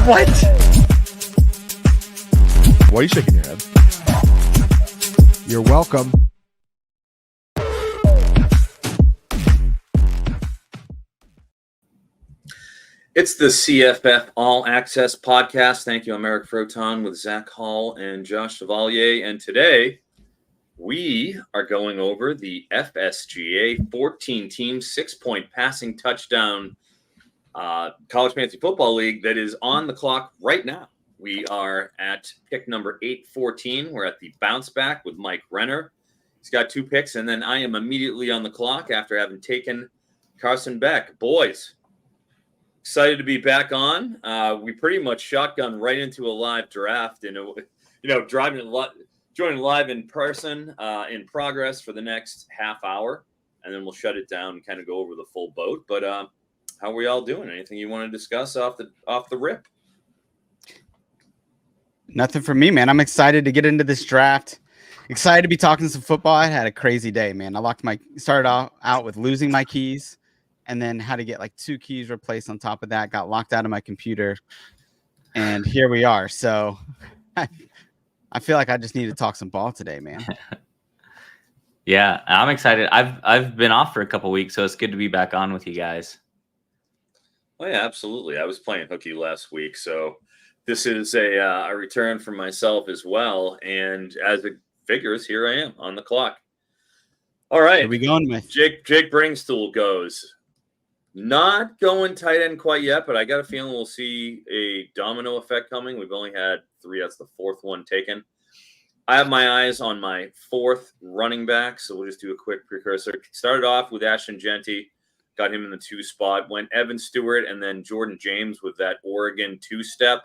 What? Why are you shaking your head? You're welcome. It's the CFF All Access Podcast. Thank you. I'm Eric Froton with Zach Hall and Josh Chevalier. And today we are going over the FSGA 14-team 6-point passing touchdown college fantasy football league that is on the clock right now. We are at pick number 814. We're at the bounce back with Mike Renner. He's got 2 picks, and then I am immediately on the clock after having taken Carson Beck. Boys, excited to be back on. We pretty much shotgun right into a live draft, and joining live in person in progress for the next half hour, and then we'll shut it down and kind of go over the full boat. But how are we all doing? Anything you want to discuss off the rip? Nothing for me, man. I'm excited to get into this draft. Excited to be talking some football. I had a crazy day, man. I started out with losing my keys, and then had to get like 2 keys replaced on top of that. Got locked out of my computer, and here we are. So I feel like I just need to talk some ball today, man. Yeah, I'm excited. I've been off for a couple weeks, so it's good to be back on with you guys. Oh yeah, absolutely. I was playing hooky last week, so this is a return for myself as well. And as it figures, here I am on the clock. All right, Where are we going with? Jake Bringstool goes. Not going tight end quite yet, but I got a feeling we'll see a domino effect coming. We've only had 3. That's the 4th one taken. I have my eyes on my 4th running back, so we'll just do a quick precursor. Started off with Ashton Genty, got him in the 2 spot. Went Evan Stewart and then Jordan James with that Oregon 2-step.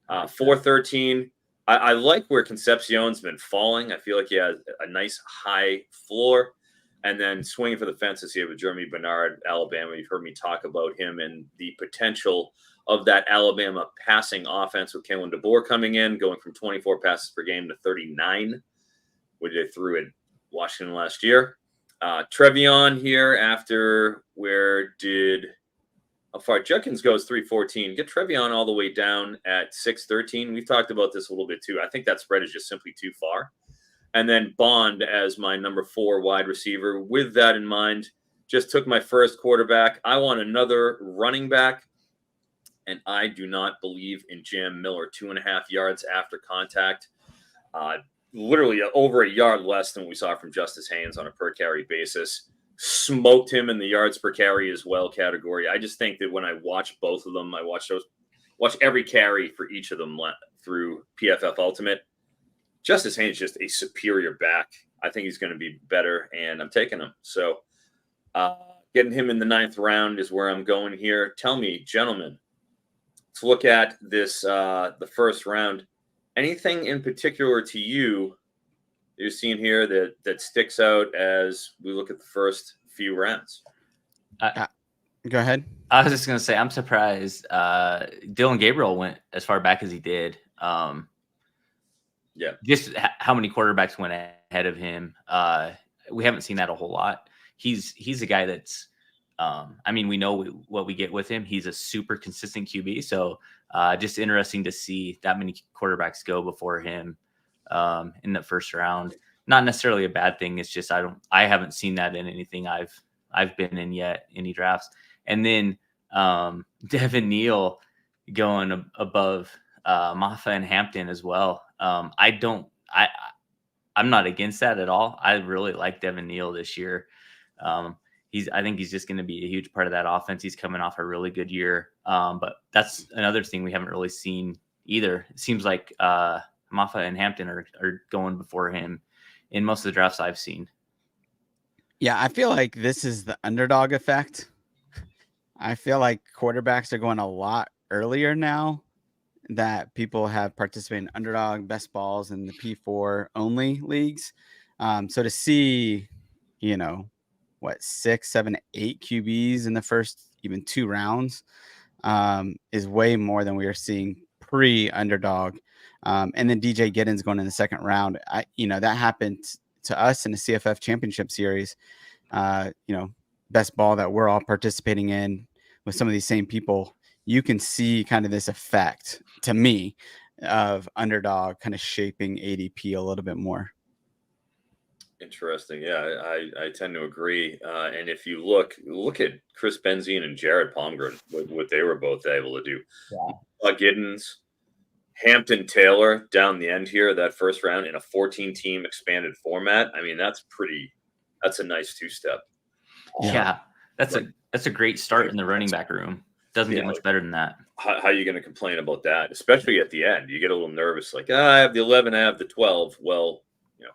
413. I like where Concepcion's been falling. I feel like he has a nice high floor. And then swinging for the fences here with Jeremy Bernard, Alabama. You've heard me talk about him and the potential of that Alabama passing offense with Kalen DeBoer coming in, going from 24 passes per game to 39, which they threw at Washington last year. Trevion here after how far Judkins goes 314. Get Trevion all the way down at 613. We've talked about this a little bit too. I think that spread is just simply too far. And then Bond as my number 4 wide receiver. With that in mind, just took my first quarterback. I want another running back, and I do not believe in Jam Miller. 2.5 yards after contact. Literally over a yard less than we saw from Justice Haynes on a per carry basis. Smoked him in the yards per carry as well category. I just think that when I watch both of them, I watch every carry for each of them through PFF Ultimate. Justice Haynes is just a superior back. I think he's going to be better, and I'm taking him. So getting him in the 9th round is where I'm going here. Tell me, gentlemen, let's look at this, the first round. Anything in particular to you you're seeing here that sticks out as we look at the first few rounds? Go ahead. I was just going to say, I'm surprised Dylan Gabriel went as far back as he did. Yeah, just how many quarterbacks went ahead of him. We haven't seen that a whole lot. He's a guy that's, we know what we get with him. He's a super consistent QB. So just interesting to see that many quarterbacks go before him in the first round. Not necessarily a bad thing. It's just I haven't seen that in anything I've been in yet, any drafts. And then Devin Neal going above Maffa and Hampton as well. I'm not against that at all. I really like Devin Neal this year. I think he's just going to be a huge part of that offense. He's coming off a really good year. But that's another thing we haven't really seen either. It seems like Maffa and Hampton are going before him in most of the drafts I've seen. Yeah, I feel like this is the underdog effect. I feel like quarterbacks are going a lot earlier now that people have participated in underdog, best balls, and the P4 only leagues. So to see, 6, 7, 8 QBs in the first even 2 rounds is way more than we are seeing pre-underdog. And then DJ Giddens going in the 2nd round. That happened to us in the CFF Championship Series. Best ball that we're all participating in with some of these same people. you can see kind of this effect to me of underdog kind of shaping ADP a little bit more. Interesting. Yeah, I tend to agree. And if you look at Chris Benzine and Jared Palmgren, what they were both able to do. Yeah. Giddens, Hampton Taylor down the end here, that first round in a 14-team expanded format. I mean, that's a nice two-step. Yeah. That's a great start in the running back room. Doesn't get much better than that. How are you going to complain about that? Especially at the end. You get a little nervous, like, I have the 11, I have the 12. Well,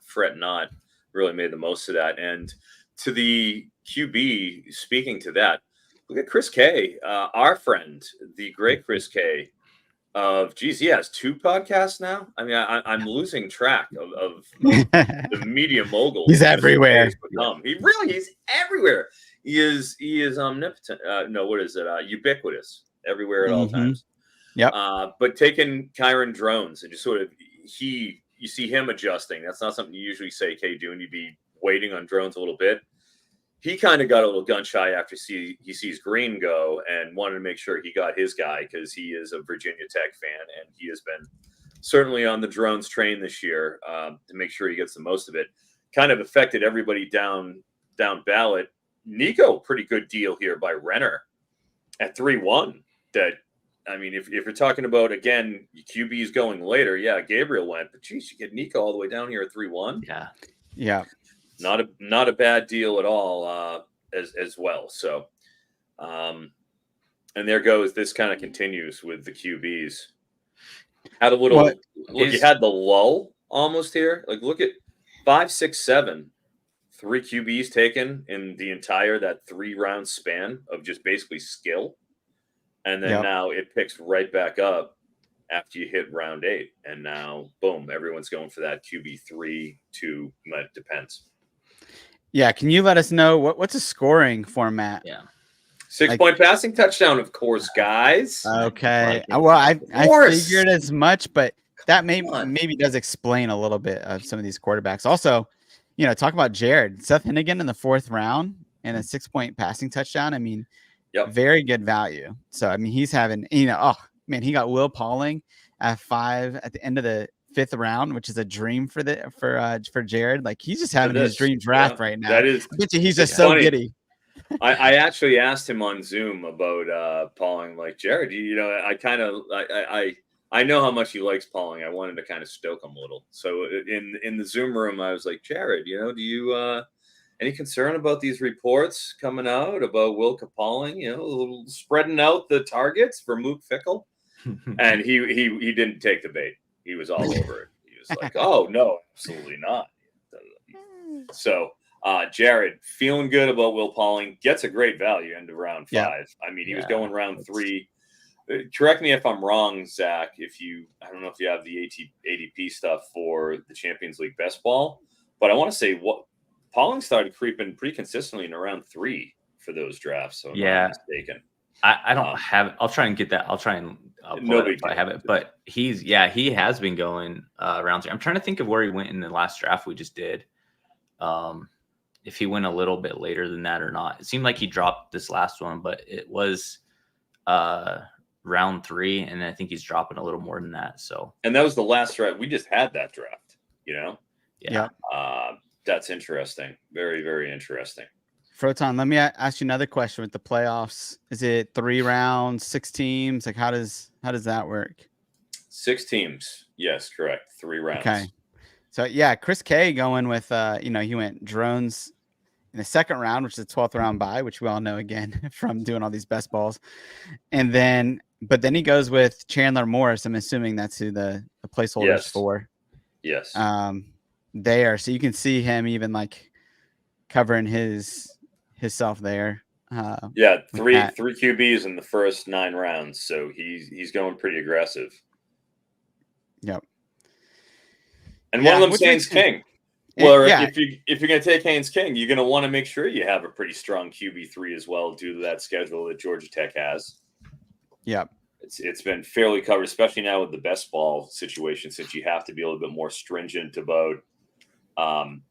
fret not. Really made the most of that. And to the QB, speaking to that, look at Chris K, our friend, the great Chris K. He has 2 podcasts now. I mean, I'm losing track of the media mogul. He's everywhere. He's everywhere. He is omnipotent. Ubiquitous, everywhere at all times. Yep. But taking Kyron Drones and just sort of you see him adjusting. That's not something you usually say, Doon. You'd be waiting on Drones a little bit. He kind of got a little gun shy after he sees Green go and wanted to make sure he got his guy because he is a Virginia Tech fan and he has been certainly on the Drones train this year to make sure he gets the most of it. Kind of affected everybody down ballot. Nico, pretty good deal here by Renner at 3-1. If you're talking about, again, QB's going later, yeah, Gabriel went, but geez, you get Nico all the way down here at 3-1. Yeah. Not a bad deal at all as well. So, and there goes. This kind of continues with the QBs. Had a little you had the lull almost here. Like look at 5, 6, 7, 3 QBs taken in the entire that 3-round span of just basically skill, and then now it picks right back up after you hit round 8, and now boom, everyone's going for that QB 3, 2. It depends. Yeah, can you let us know what's a scoring format? Yeah, 6-point passing touchdown, of course, guys. Okay. Well, I figured as much, but that maybe does explain a little bit of some of these quarterbacks. Also, talk about Jared Seth Hennigan in the 4th round and a 6-point passing touchdown. I mean, very good value. So I mean, he's having he got Will Pauling at 5 at the end of the 5th round, which is a dream for Jared. Like he's just having his dream draft right now. That is, I bet you he's just so funny. giddy. I actually asked him on Zoom about Pauling. Like Jared, I know how much he likes Pauling. I wanted to kind of stoke him a little. So in the Zoom room, I was like, Jared, do you any concern about these reports coming out about Will Pauling? Spreading out the targets for Mook Fickle, and he didn't take the bait. He was all over it. He was like, "Oh no, absolutely not." So, Jared, feeling good about Will Pauling, gets a great value into round 5. Yeah. I mean, he was going round 3. Correct me if I'm wrong, Zach. I don't know if you have the ADP stuff for the Champions League best ball, but I want to say Pauling started creeping pretty consistently in around 3 for those drafts. So, I'm not mistaken. I don't have it. I'll try and get that. I'll try and pull it if I have it. But he has been going around. I'm trying to think of where he went in the last draft we just did. If he went a little bit later than that or not. It seemed like he dropped this last one, but it was round 3, and I think he's dropping a little more than that. So, and that was the last draft. We just had that draft. Yeah. That's interesting. Very, very interesting. Froton, let me ask you another question with the playoffs. Is it 3 rounds, 6 teams? Like how does that work? 6 teams. Yes, correct. 3 rounds. Okay. So yeah, Chris K going with he went Drones in the 2nd round, which is the 12th round bye, which we all know again from doing all these best balls. And then he goes with Chandler Morris. I'm assuming that's who the placeholders for. Yes. There. So you can see him even like covering himself there. 3 QBs in the first 9 rounds, so he's going pretty aggressive. Yep. And one of them Haynes King. Well, if you're going to take Haynes King, you're going to want to make sure you have a pretty strong QB3 as well due to that schedule that Georgia Tech has. Yep. It's been fairly covered, especially now with the best ball situation, since you have to be a little bit more stringent about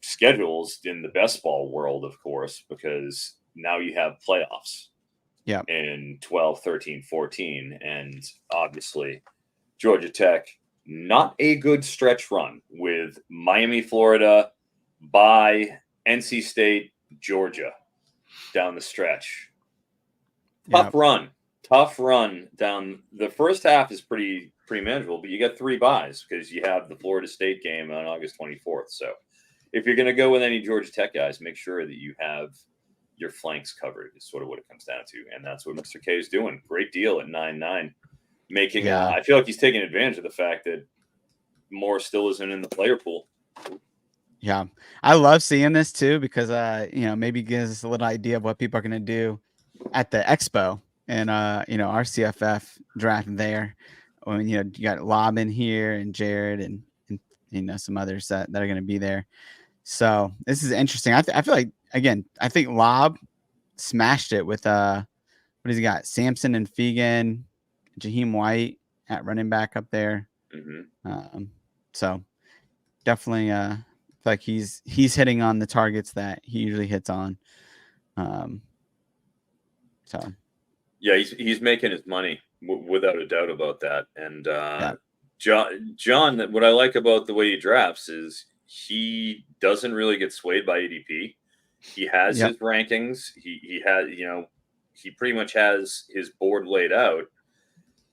schedules in the best ball world, of course, because now you have playoffs. in 12, 13, 14. And obviously, Georgia Tech, not a good stretch run with Miami, Florida, by NC State, Georgia down the stretch. Tough run down. The first half is pretty manageable, but you got 3 buys because you have the Florida State game on August 24th. So if you're going to go with any Georgia Tech guys, make sure that you have your flanks covered is sort of what it comes down to. And that's what Mr. K is doing. Great deal at 9-9. Making, I feel like he's taking advantage of the fact that Moore still isn't in the player pool. Yeah. I love seeing this too, because, maybe gives us a little idea of what people are going to do at the expo and, our CFF draft there. When, you got Lob in here and Jared and some others that are going to be there. So this is interesting. I feel like, again, I think Lob smashed it with, what has he got? Sampson and Fegan, Jaheim White at running back up there. Mm-hmm. So definitely, feel like he's hitting on the targets that he usually hits on. So yeah, he's making his money without a doubt about that. And John, what I like about the way he drafts is he doesn't really get swayed by ADP. He has his rankings. He has, he pretty much has his board laid out,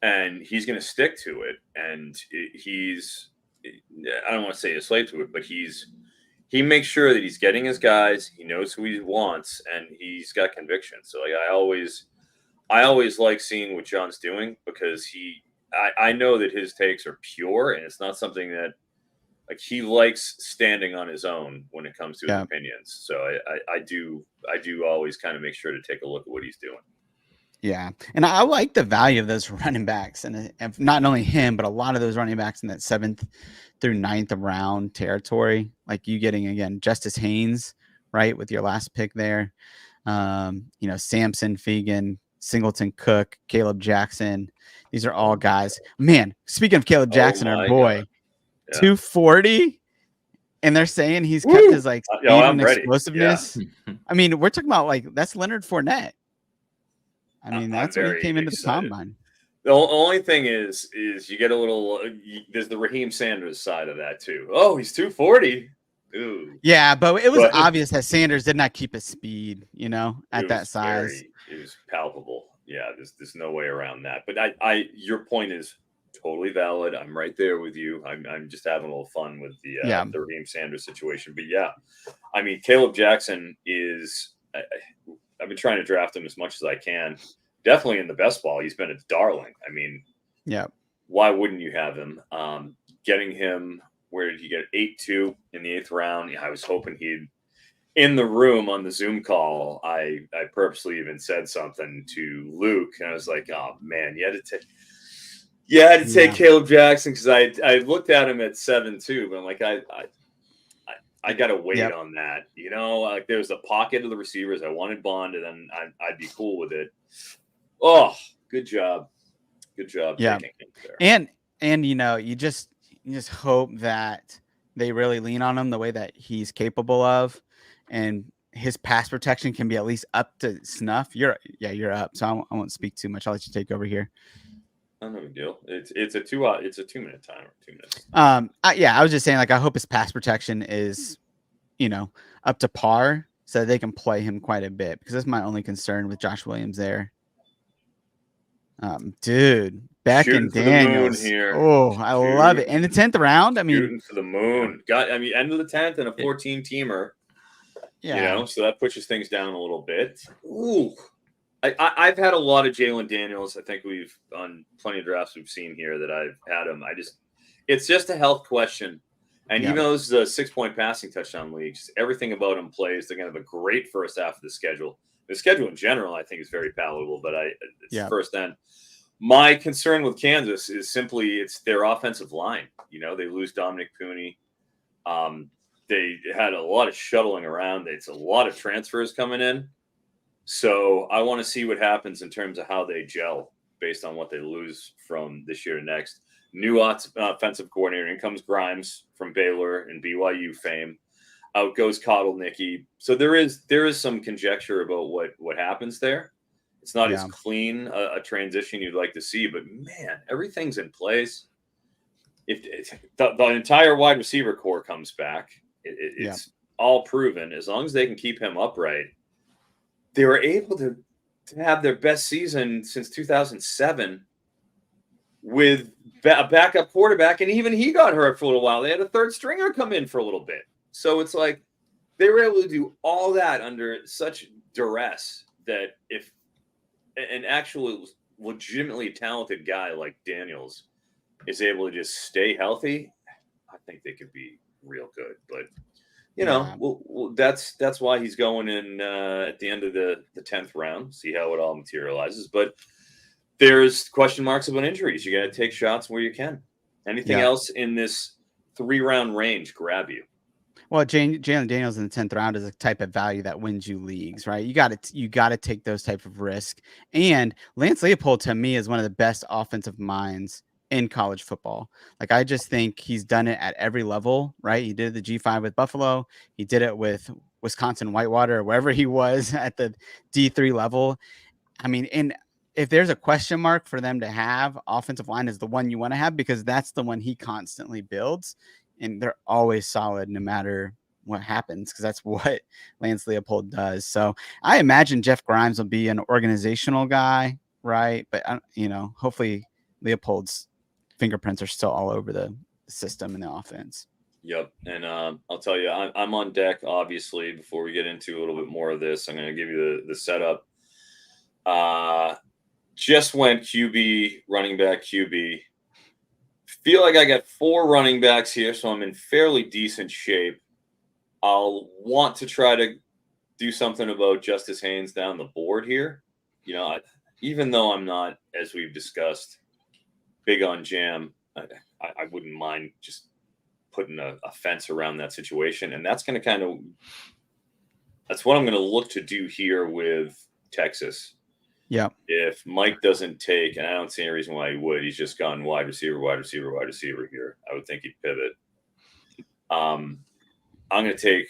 and he's going to stick to it. And I don't want to say a slave to it, but he makes sure that he's getting his guys. He knows who he wants, and he's got conviction. So like I always like seeing what John's doing, because I know that his takes are pure, and it's not something that, like, he likes standing on his own when it comes to his opinions. So I do always kind of make sure to take a look at what he's doing. Yeah. And I like the value of those running backs, and not only him, but a lot of those running backs in that 7th through 9th round territory, like you getting, again, Justice Haynes, right, with your last pick there. Sampson, Fegan, Singleton, Cook, Caleb Jackson. These are all guys. Man, speaking of Caleb Jackson, our boy, 240. And they're saying he's kept his speed and explosiveness. Yeah. I mean, we're talking about that's Leonard Fournette. I mean, that's when he came into the combine. The only thing is you get a little. There's the Raheem Sanders side of that too. Oh, he's 240. Ooh. Yeah, but it was obvious that Sanders did not keep his speed. At that size, it was palpable. Yeah, there's no way around that. But your point is totally valid. I'm right there with you. I'm just having a little fun with the Raheem Sanders situation. But yeah, I mean, Caleb Jackson is. I've been trying to draft him as much as I can. Definitely in the best ball, he's been a darling. I mean, why wouldn't you have him? Getting him, where did he get 8-2 in the 8th round? Yeah, I was hoping he'd in the room on the Zoom call. I purposely even said something to Luke, and I was like, "Oh man, you had to take Caleb Jackson," because I looked at him at 7-2, but I'm like, I got to wait on that. Like there's a pocket of the receivers. I wanted Bond, and then I'd be cool with it. Oh, good job. Good job. Yeah. And you just hope that they really lean on him the way that he's capable of, and his pass protection can be at least up to snuff. You're up. So I won't speak too much. I'll let you take over here. No big deal. It's a 2-minute timer. 2 minutes. I was just saying, I hope his pass protection is, up to par, so that they can play him quite a bit, because that's my only concern with Josh Williams there. Dude, Beck and Daniels here. Oh, I love it. In the 10th round, I mean, shooting for the moon. End of the 10th and a 14-teamer. Yeah, so that pushes things down a little bit. Ooh. I've had a lot of Jalen Daniels. I think we've on plenty of drafts we've seen here that I've had him. It's just a health question. And even though this is a 6-point passing touchdown league, everything about him plays. They're going to have a great first half of the schedule. The schedule in general, I think, is very palatable, but it's first end. My concern with Kansas is simply it's their offensive line. They lose Dominic Pooney. They had a lot of shuttling around. It's a lot of transfers coming in. So I want to see what happens in terms of how they gel based on what they lose from this year to next. New offensive coordinator. In comes Grimes from Baylor and BYU fame. Out goes Coddle Nicky. So there is some conjecture about what happens there. It's not as Yeah. clean a transition you'd like to see, but man, everything's in place. If the entire wide receiver core comes back, it's all proven. As long as they can keep him upright, they were able to have their best season since 2007 with a backup quarterback, and even he got hurt for a little while. They had a third stringer come in for a little bit. So it's like they were able to do all that under such duress that if an actual legitimately talented guy like Daniels is able to just stay healthy, I think they could be real good. But you know, that's why he's going in at the end of the 10th round. See how it all materializes. But there's question marks about injuries. You got to take shots where you can. Anything else in this 3-round range grab you? Well, Jalen Daniels in the 10th round is a type of value that wins you leagues, right? You got to take those type of risk. And Lance Leopold to me is one of the best offensive minds in college football. Like, I just think he's done it at every level, right? He did the G5 with Buffalo. He did it with Wisconsin Whitewater, or wherever he was at the D3 level. I mean, and if there's a question mark for them to have, offensive line is the one you want to have, because that's the one he constantly builds. And they're always solid no matter what happens, because that's what Lance Leopold does. So I imagine Jeff Grimes will be an organizational guy, right? But, hopefully Leopold's fingerprints are still all over the system and the offense. Yep. And I'll tell you, I'm on deck, obviously. Before we get into a little bit more of this, I'm going to give you the setup. Just went QB, running back, QB. Feel like I got 4 running backs here, so I'm in fairly decent shape. I'll want to try to do something about Justice Haynes down the board here. Even though I'm not, as we've discussed, big on Jam, I wouldn't mind just putting a fence around that situation. And that's going to that's what I'm going to look to do here with Texas. Yeah. If Mike doesn't take, and I don't see any reason why he would, he's just gone wide receiver here. I would think he'd pivot. I'm going to take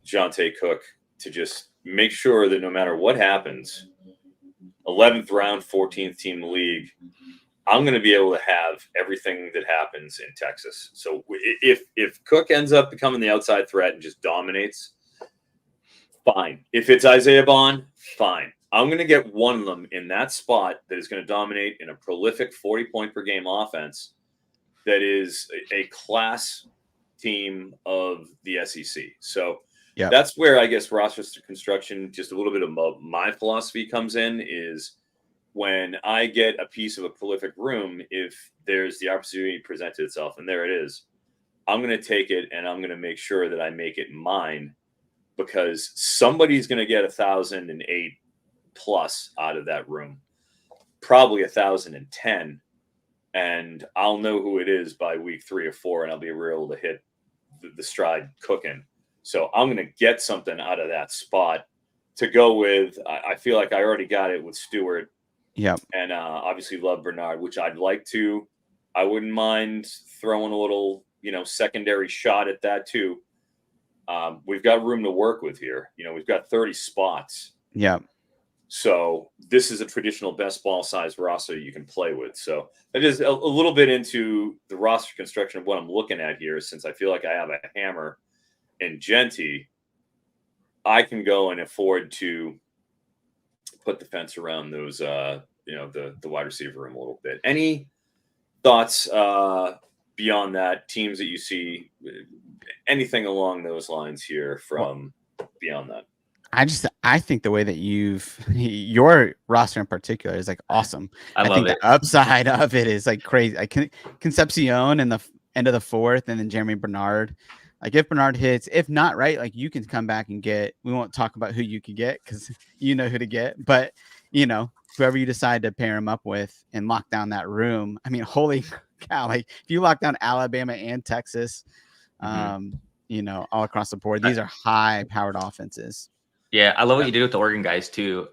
Jonte Cook to just make sure that no matter what happens, 11th round, 14th team league, I'm going to be able to have everything that happens in Texas. So if Cook ends up becoming the outside threat and just dominates, fine. If it's Isaiah Bond, fine. I'm going to get one of them in that spot that is going to dominate in a prolific 40-point per game offense that is a class team of the SEC. So that's where I guess roster construction, just a little bit of my philosophy comes in, is when I get a piece of a prolific room, if there's the opportunity presented itself, and there it is, I'm going to take it and I'm going to make sure that I make it mine, because somebody's going to get 1,008 plus out of that room, probably 1,010, and I'll know who it is by week 3 or 4, and I'll be able to hit the stride cooking. So I'm going to get something out of that spot to go with. I feel like I already got it with Stewart. Yeah. And obviously love Bernard, which I'd like to. I wouldn't mind throwing a little, secondary shot at that too. We've got room to work with here. We've got 30 spots. Yeah. So this is a traditional best ball size roster you can play with. So that is a little bit into the roster construction of what I'm looking at here. Since I feel like I have a hammer in Genty, I can go and afford to put the fence around those, the wide receiver room a little bit. Any thoughts beyond that? Teams that you see, anything along those lines here from beyond that? I think the way that your roster in particular is like awesome. I think the upside of it is like crazy. Concepcion in the end of the 4th, and then Jeremy Bernard. Like, if Bernard hits, if not, right, like, you can come back and get, we won't talk about who you could get because you know who to get, but whoever you decide to pair him up with and lock down that room. I mean, holy cow, like, if you lock down Alabama and Texas, all across the board, these are high powered offenses. Yeah, I love what you did with the Oregon guys too.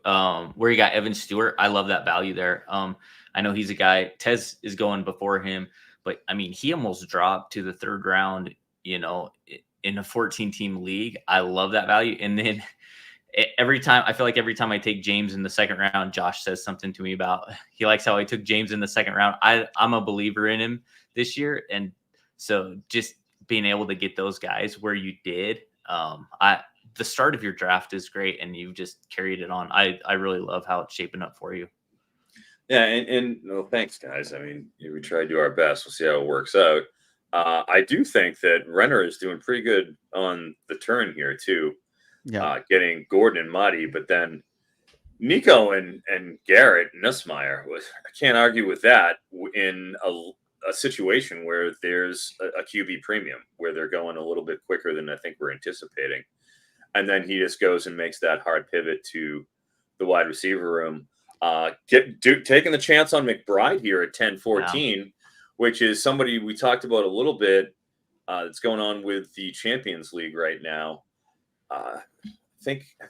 Where you got Evan Stewart, I love that value there. I know he's a guy. Tez is going before him, but I mean, he almost dropped to the 3rd round. In a 14-team league. I love that value. And then every time I take James in the second round, Josh says something to me about he likes how I took James in the second round. I'm a believer in him this year, and so just being able to get those guys where you did, the start of your draft is great, and you've just carried it on. I really love how it's shaping up for you. Yeah, and no, thanks, guys. I mean, we try to do our best. We'll see how it works out. I do think that Renner is doing pretty good on the turn here too. Yeah. Getting Gordon and Muddy, but then Nico and Garrett Nussmeier I can't argue with that in a situation where there's a QB premium where they're going a little bit quicker than I think we're anticipating, and then he just goes and makes that hard pivot to the wide receiver room. Taking the chance on McBride here at 10-14, wow, which is somebody we talked about a little bit that's going on with the Champions League right now. I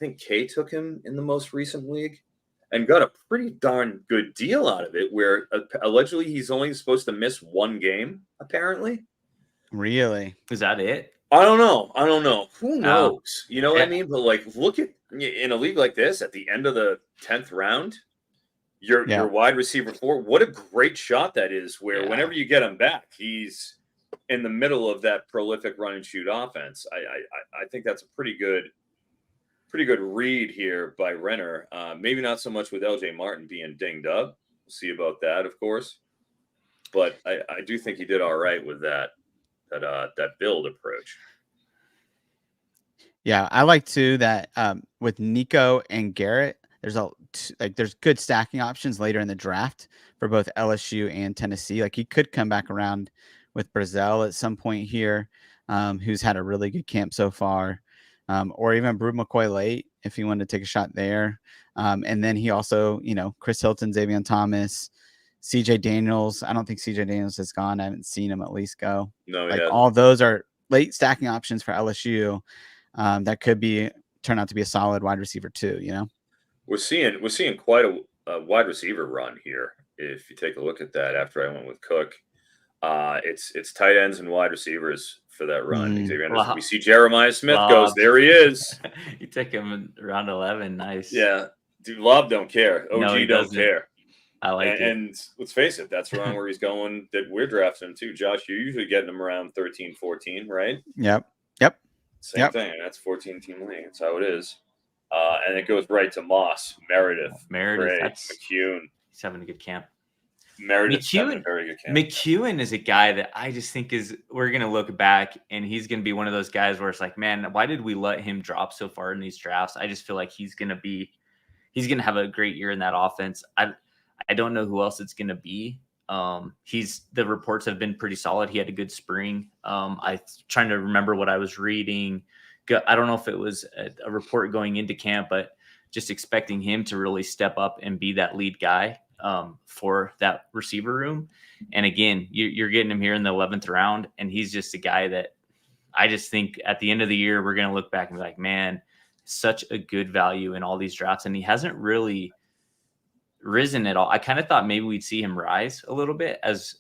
think Kay took him in the most recent league and got a pretty darn good deal out of it, where allegedly he's only supposed to miss one game, apparently. Really? Is that it? I don't know. Who knows? You know what I mean? But like, look at in a league like this at the end of the 10th round, your wide receiver 4. What a great shot that is! Where whenever you get him back, he's in the middle of that prolific run and shoot offense. I think that's a pretty good read here by Renner. Maybe not so much with LJ Martin being dinged up. We'll see about that, of course. But I do think he did all right with that build approach. Yeah, I like too that with Nico and Garrett, there's good stacking options later in the draft for both LSU and Tennessee. Like he could come back around with Brazel at some point here, who's had a really good camp so far, or even Brew McCoy late if he wanted to take a shot there. And then he also, Chris Hilton, Xavier Thomas, CJ Daniels. I don't think CJ Daniels has gone. I haven't seen him at least go. No, like all those are late stacking options for LSU. That could turn out to be a solid wide receiver too. We're seeing quite a wide receiver run here. If you take a look at that, after I went with Cook, it's tight ends and wide receivers for that run. We see Jeremiah Smith goes. There he is. You took him in round 11. Nice. Yeah, dude. Lob don't care. OG don't care. I like it. And let's face it, that's around where he's going. That we're drafting him too. Josh, you're usually getting him around 13, 14, right? Yep. Same thing. That's 14-team league. That's how it is. And it goes right to Moss, Meredith, Gray, McCune. He's having a good camp. Meredith's having a very good camp. McCune is a guy that I just think we're going to look back and he's going to be one of those guys where it's like, man, why did we let him drop so far in these drafts? I just feel like he's going to have a great year in that offense. I don't know who else it's going to be. The reports have been pretty solid. He had a good spring. I'm trying to remember what I was reading. I don't know if it was a report going into camp, but just expecting him to really step up and be that lead guy for that receiver room. And again, you're getting him here in the 11th round, and he's just a guy that I just think at the end of the year, we're going to look back and be like, man, such a good value in all these drafts. And he hasn't really risen at all. I kind of thought maybe we'd see him rise a little bit as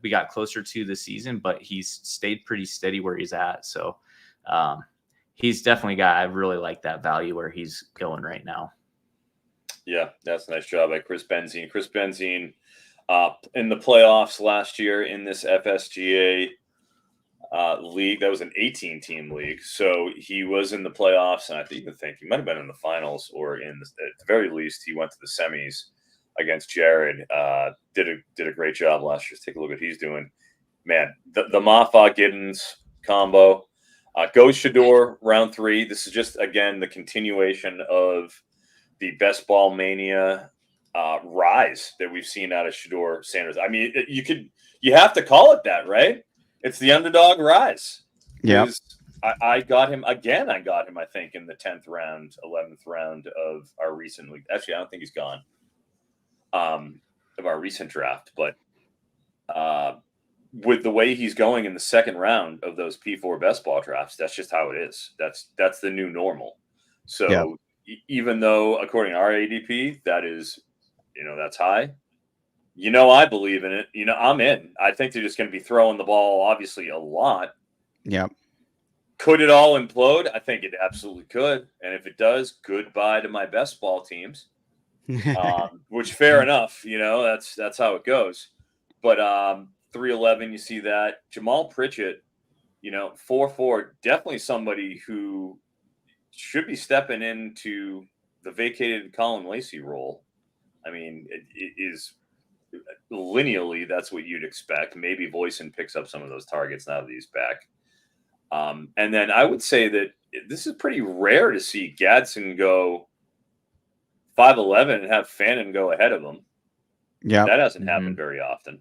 we got closer to the season, but he's stayed pretty steady where he's at. So he's definitely a guy I really like that value where he's going right now. Yeah, that's a nice job by Chris Benzine. Chris Benzine in the playoffs last year in this FSGA league. That was an 18-team league. So he was in the playoffs, and I even think he might have been in the finals, or at the very least, he went to the semis against Jared. Did a great job last year. Take a look at what he's doing. Man, the Mafa Giddens combo. Goes Shador round 3. This is just, again, the continuation of the best ball mania rise that we've seen out of Shador Sanders. I mean, you have to call it that, right? It's the underdog rise. Yeah. I got him again. I got him, I think, in the 10th round, 11th round of our recent league. Actually, I don't think he's gone of our recent draft, but with the way he's going in the second round of those P4 best ball drafts, that's just how it is. That's the new normal. So even though, according to our ADP, that is, that's high, I believe in it. I'm in. I think they're just going to be throwing the ball, obviously, a lot. Yep. Could it all implode? I think it absolutely could. And if it does, goodbye to my best ball teams. Which fair enough, that's how it goes. But 311, you see that. Jamal Pritchett, 4-4, definitely somebody who should be stepping into the vacated Colin Lacey role. I mean, it is lineally, that's what you'd expect. Maybe Voisin picks up some of those targets now that he's back. And then I would say that this is pretty rare to see Gadsden go 5'11" and have Fannin go ahead of him. Yeah, that hasn't happened very often.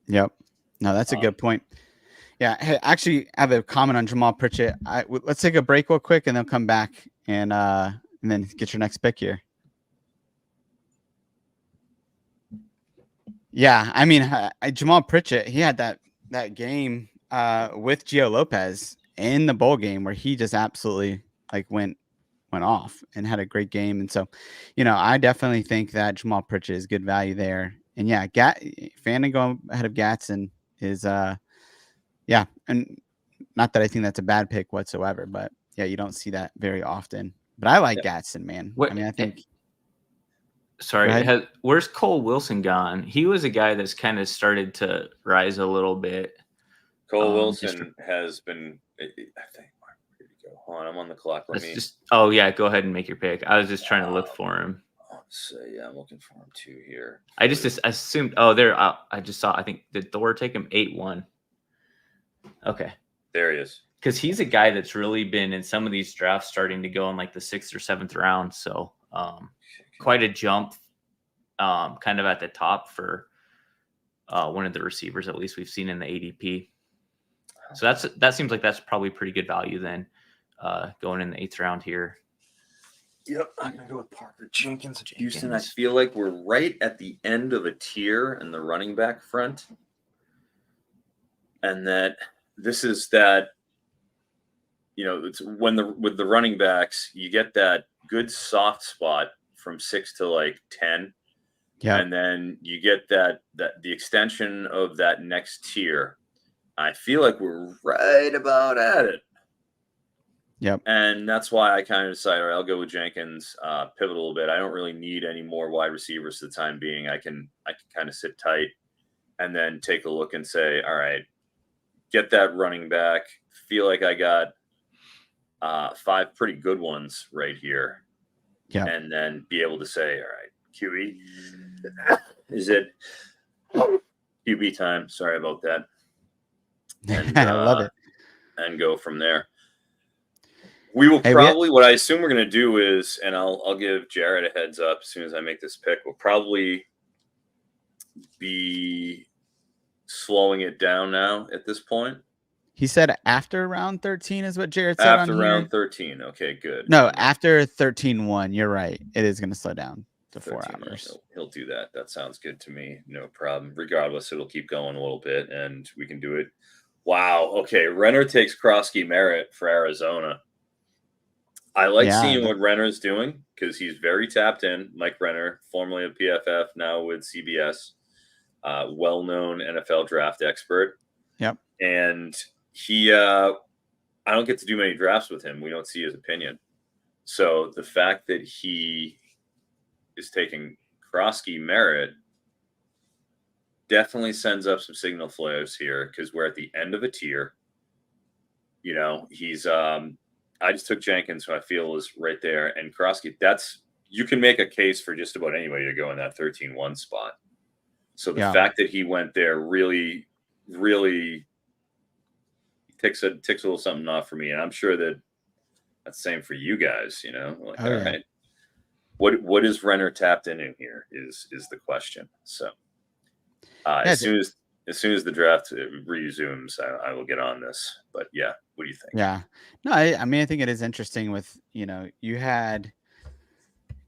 Yep. No, that's a good point. Yeah, hey, actually, I have a comment on Jamal Pritchett. Let's take a break real quick, and then come back and then get your next pick here. Yeah, I mean, Jamal Pritchett, he had that game with Gio Lopez in the bowl game where he just absolutely went off and had a great game. And so, I definitely think that Jamal Pritchett is good value there. And yeah, Fannin going ahead of Gatson is yeah, and not that I think that's a bad pick whatsoever, but yeah, you don't see that very often. But I like Gatson, man. I mean, I think. Sorry, where's Cole Wilson gone? He was a guy that's kind of started to rise a little bit. Cole Wilson has been, I think, where did he go? Hold on, I'm on the clock. Oh, yeah, go ahead and make your pick. I was just trying to look for him. So, yeah, I'm looking for him too here. I just assumed, I just saw, I think, did Thor take him 8-1? Okay. There he is. Because he's a guy that's really been in some of these drafts starting to go in the 6th or 7th round. So, quite a jump kind of at the top for one of the receivers, at least we've seen in the ADP. So that seems like that's probably pretty good value then going in the 8th round here. Yep, I'm going to go with Parker Jenkins at Houston. I feel like we're right at the end of a tier in the running back front. And that this is that, it's with the running backs, you get that good soft spot from 6 to 10. Yeah. And then you get that the extension of that next tier. I feel like we're right about at it. Yep. And that's why I kind of decided, all right, I'll go with Jenkins, pivot a little bit. I don't really need any more wide receivers for the time being. I can kind of sit tight and then take a look and say, all right, get that running back. Feel like I got 5 pretty good ones right here. Yeah. And then be able to say, all right, QB, is it QB time? Sorry about that. And, I love it. And go from there. We will probably, what I assume we're going to do is, and I'll give Jared a heads up as soon as I make this pick, we'll probably be slowing it down now at this point. He said after round 13 is what Jared said. After round 13. Okay, good. No, after 13-1. You're right. It is going to slow down to 4 hours. He'll do that. That sounds good to me. No problem. Regardless, it'll keep going a little bit and we can do it. Wow. Okay. Renner takes Krosky Merritt for Arizona. I like seeing what Renner's doing because he's very tapped in. Mike Renner, formerly of PFF, now with CBS, well-known NFL draft expert. Yep. And he, I don't get to do many drafts with him. We don't see his opinion. So the fact that he is taking Krosky Merritt definitely sends up some signal flares here because we're at the end of a tier. He's I just took Jenkins, who I feel is right there, and Krosky. You can make a case for just about anybody to go in that 13-1 spot. So the fact that he went there really, really ticks a little something off for me, and I'm sure that that's the same for you guys. All right, what is Renner tapped in here is the question. So as soon as the draft resumes, I will get on this. But yeah, what do you think? Yeah, no, I mean, I think it is interesting with, you had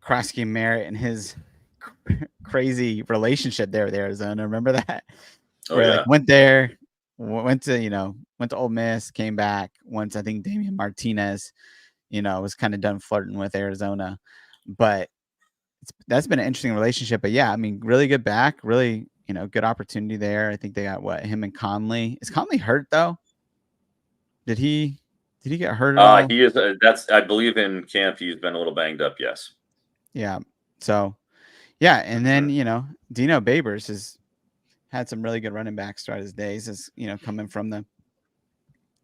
Krosky Merritt and his crazy relationship there with Arizona. Remember that? Where went there, went to Ole Miss, came back once. I think Damian Martinez, was kind of done flirting with Arizona, but that's been an interesting relationship. But yeah, I mean, really good back, really, good opportunity there. I think they got him and Conley. Is Conley hurt though? Did he Did he get hurt at all? He is. That's I believe in camp. He's been a little banged up. Yes. Yeah. So, yeah, and then Mhm. Dino Babers has had some really good running backs throughout his days. As coming from the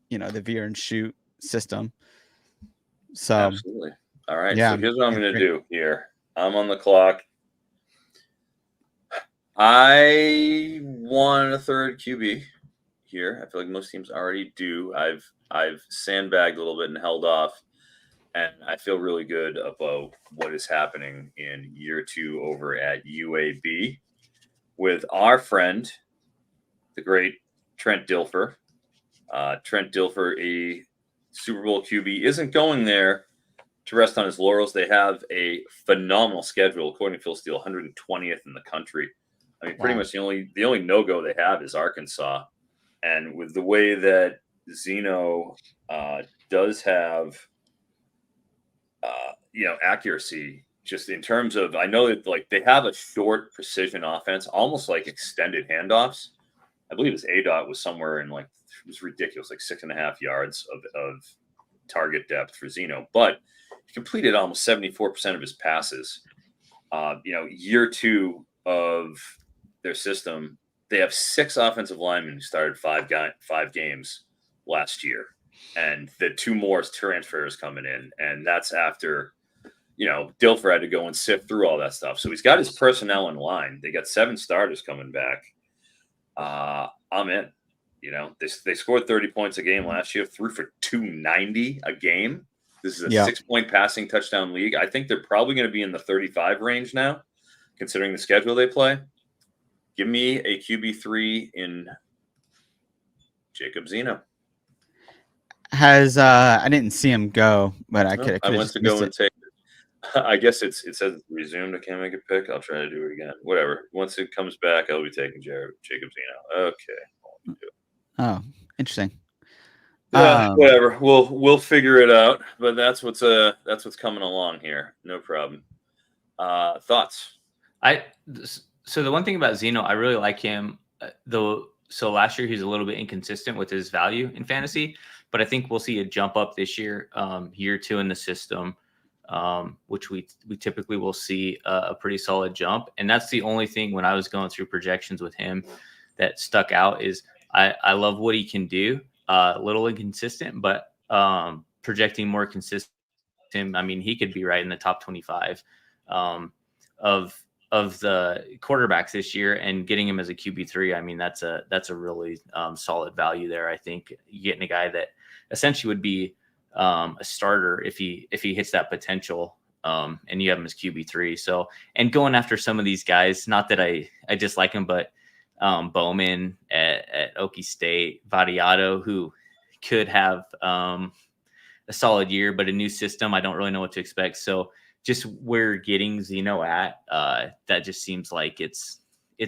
the veer and shoot system. So Absolutely. All right. yeah, So here's what I'm yeah, going to great. do here. I'm on the clock. I want a third QB here. I feel like most teams already do. I've sandbagged a little bit and held off, and I feel really good about what is happening in year 2 over at UAB with our friend, the great Trent Dilfer. Trent Dilfer, a Super Bowl QB, isn't going there to rest on his laurels. They have a phenomenal schedule, according to Phil Steele, 120th in the country. I mean, pretty Wow. much the only no go they have is Arkansas, and with the way that Zeno does have, accuracy, just in terms of, I know that like they have a short precision offense, almost like extended handoffs. I believe his ADOT was somewhere in like it was ridiculous, like 6.5 yards of target depth for Zeno, but he completed almost 74% of his passes. Year 2 of their system, they have 6 offensive linemen who started 5 games last year, and the 2 more transfers coming in, and that's after Dilfer had to go and sift through all that stuff. So he's got his personnel in line. They got 7 starters coming back. I'm in. They scored 30 points a game last year, threw for 290 a game. This is a Yeah. 6-point passing touchdown league. I think they're probably going to be in the 35 range now, considering the schedule they play. Give me a QB3 in Jacob Zeno. I didn't see him go, but I No, could I have went just to missed go and it. take it. I guess it says it's resumed. I can't make a pick. I'll try to do it again. Whatever. Once it comes back, I'll be taking Jacob Zeno. Okay. Oh, interesting. Whatever. We'll figure it out. But that's what's coming along here. No problem. Thoughts? So the one thing about Zeno, I really like him. Though, so last year he's a little bit inconsistent with his value in fantasy, but I think we'll see a jump up this year, year 2 in the system, which we typically will see a pretty solid jump. And that's the only thing when I was going through projections with him that stuck out is I love what he can do. A little inconsistent, but projecting more consistent. I mean, he could be right in the top 25 of the quarterbacks this year, and getting him as a QB3. I mean, that's a really solid value there. I think getting a guy that essentially would be a starter if he hits that potential. And you have him as QB3. So, and going after some of these guys, not that I dislike him, but Bowman at Okie State, Vadiato, who could have a solid year, but a new system, I don't really know what to expect. So just where getting Zeno at, that just seems like it's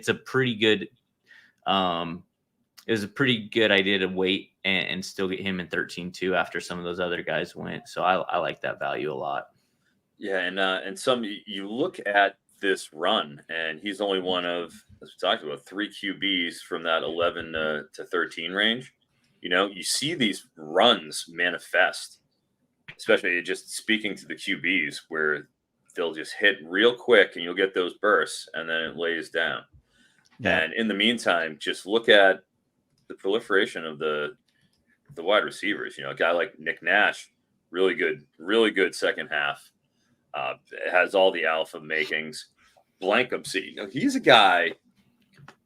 a pretty good, it was a pretty good idea to wait and still get him in 13-2 after some of those other guys went. So I like that value a lot. Yeah, and some you look at this run, and he's only one of, as we talked about, 3 QBs from that 11 to 13 range. You see these runs manifest, especially just speaking to the QBs, where they'll just hit real quick, and you'll get those bursts, and then it lays down. Yeah. And in the meantime, just look at the proliferation of the wide receivers. A guy like Nick Nash, really good second half. Has all the alpha makings. Blankumsey, he's a guy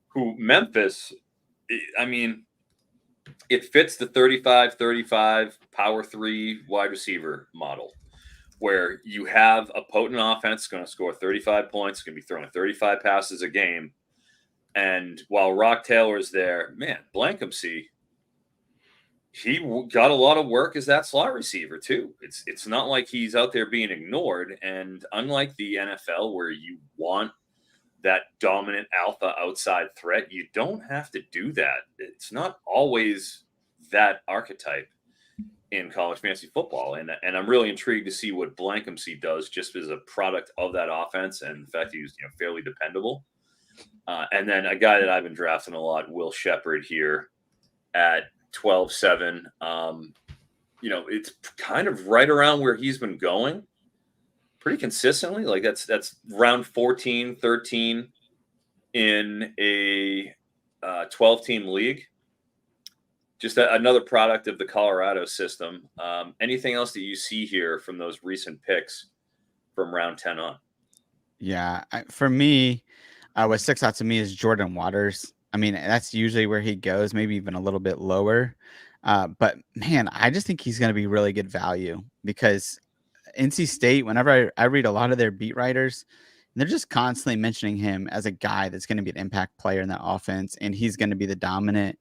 who Memphis, I mean, it fits the 35-35 power 3 wide receiver model, where you have a potent offense going to score 35 points, going to be throwing 35 passes a game. And while Rock Taylor's there, man, Blankumsey, he got a lot of work as that slot receiver too. It's not like he's out there being ignored. And unlike the NFL, where you want that dominant alpha outside threat, you don't have to do that. It's not always that archetype in college fantasy football. And I'm really intrigued to see what Blankumsey does just as a product of that offense, and the fact he's fairly dependable. And then a guy that I've been drafting a lot, Will Shepherd here at 12-7. it's kind of right around where he's been going pretty consistently. Like that's round 14, 13 in a 12-team league. Just another product of the Colorado system. Anything else that you see here from those recent picks from round 10 on? Yeah, for me, what sticks out to me is Jordan Waters. I mean, that's usually where he goes, maybe even a little bit lower. But man, I just think he's going to be really good value because NC State, whenever I read a lot of their beat writers, they're just constantly mentioning him as a guy that's going to be an impact player in that offense, and he's going to be the dominant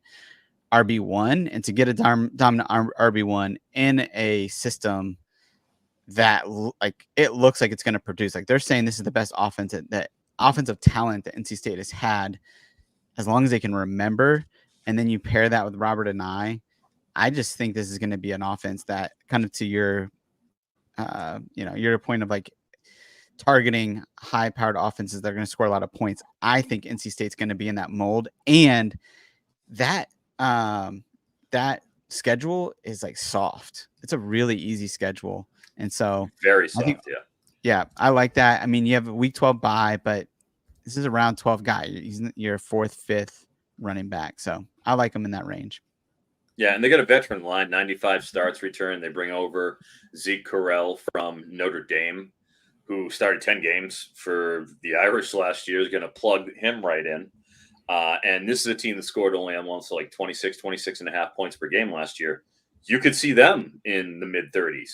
RB1. And to get a dominant RB1 in a system that it looks like it's going to produce, like they're saying this is the best offense that offensive talent that NC State has had as long as they can remember. And then you pair that with Robert and I just think this is going to be an offense that, kind of to your your point of like targeting high powered offenses that are going to score a lot of points. I think NC State's going to be in that mold, and that that schedule is like soft. It's a really easy schedule. And so very soft, I think, yeah. Yeah, I like that. I mean, you have a week 12 bye, but this is a round 12 guy. He's your fourth, fifth running back. So I like him in that range. Yeah, and they got a veteran line, 95 starts return. They bring over Zeke Correll from Notre Dame, who started 10 games for the Irish last year, is going to plug him right in. And this is a team that scored only almost like 26 and a half points per game last year. You could see them in the mid-30s,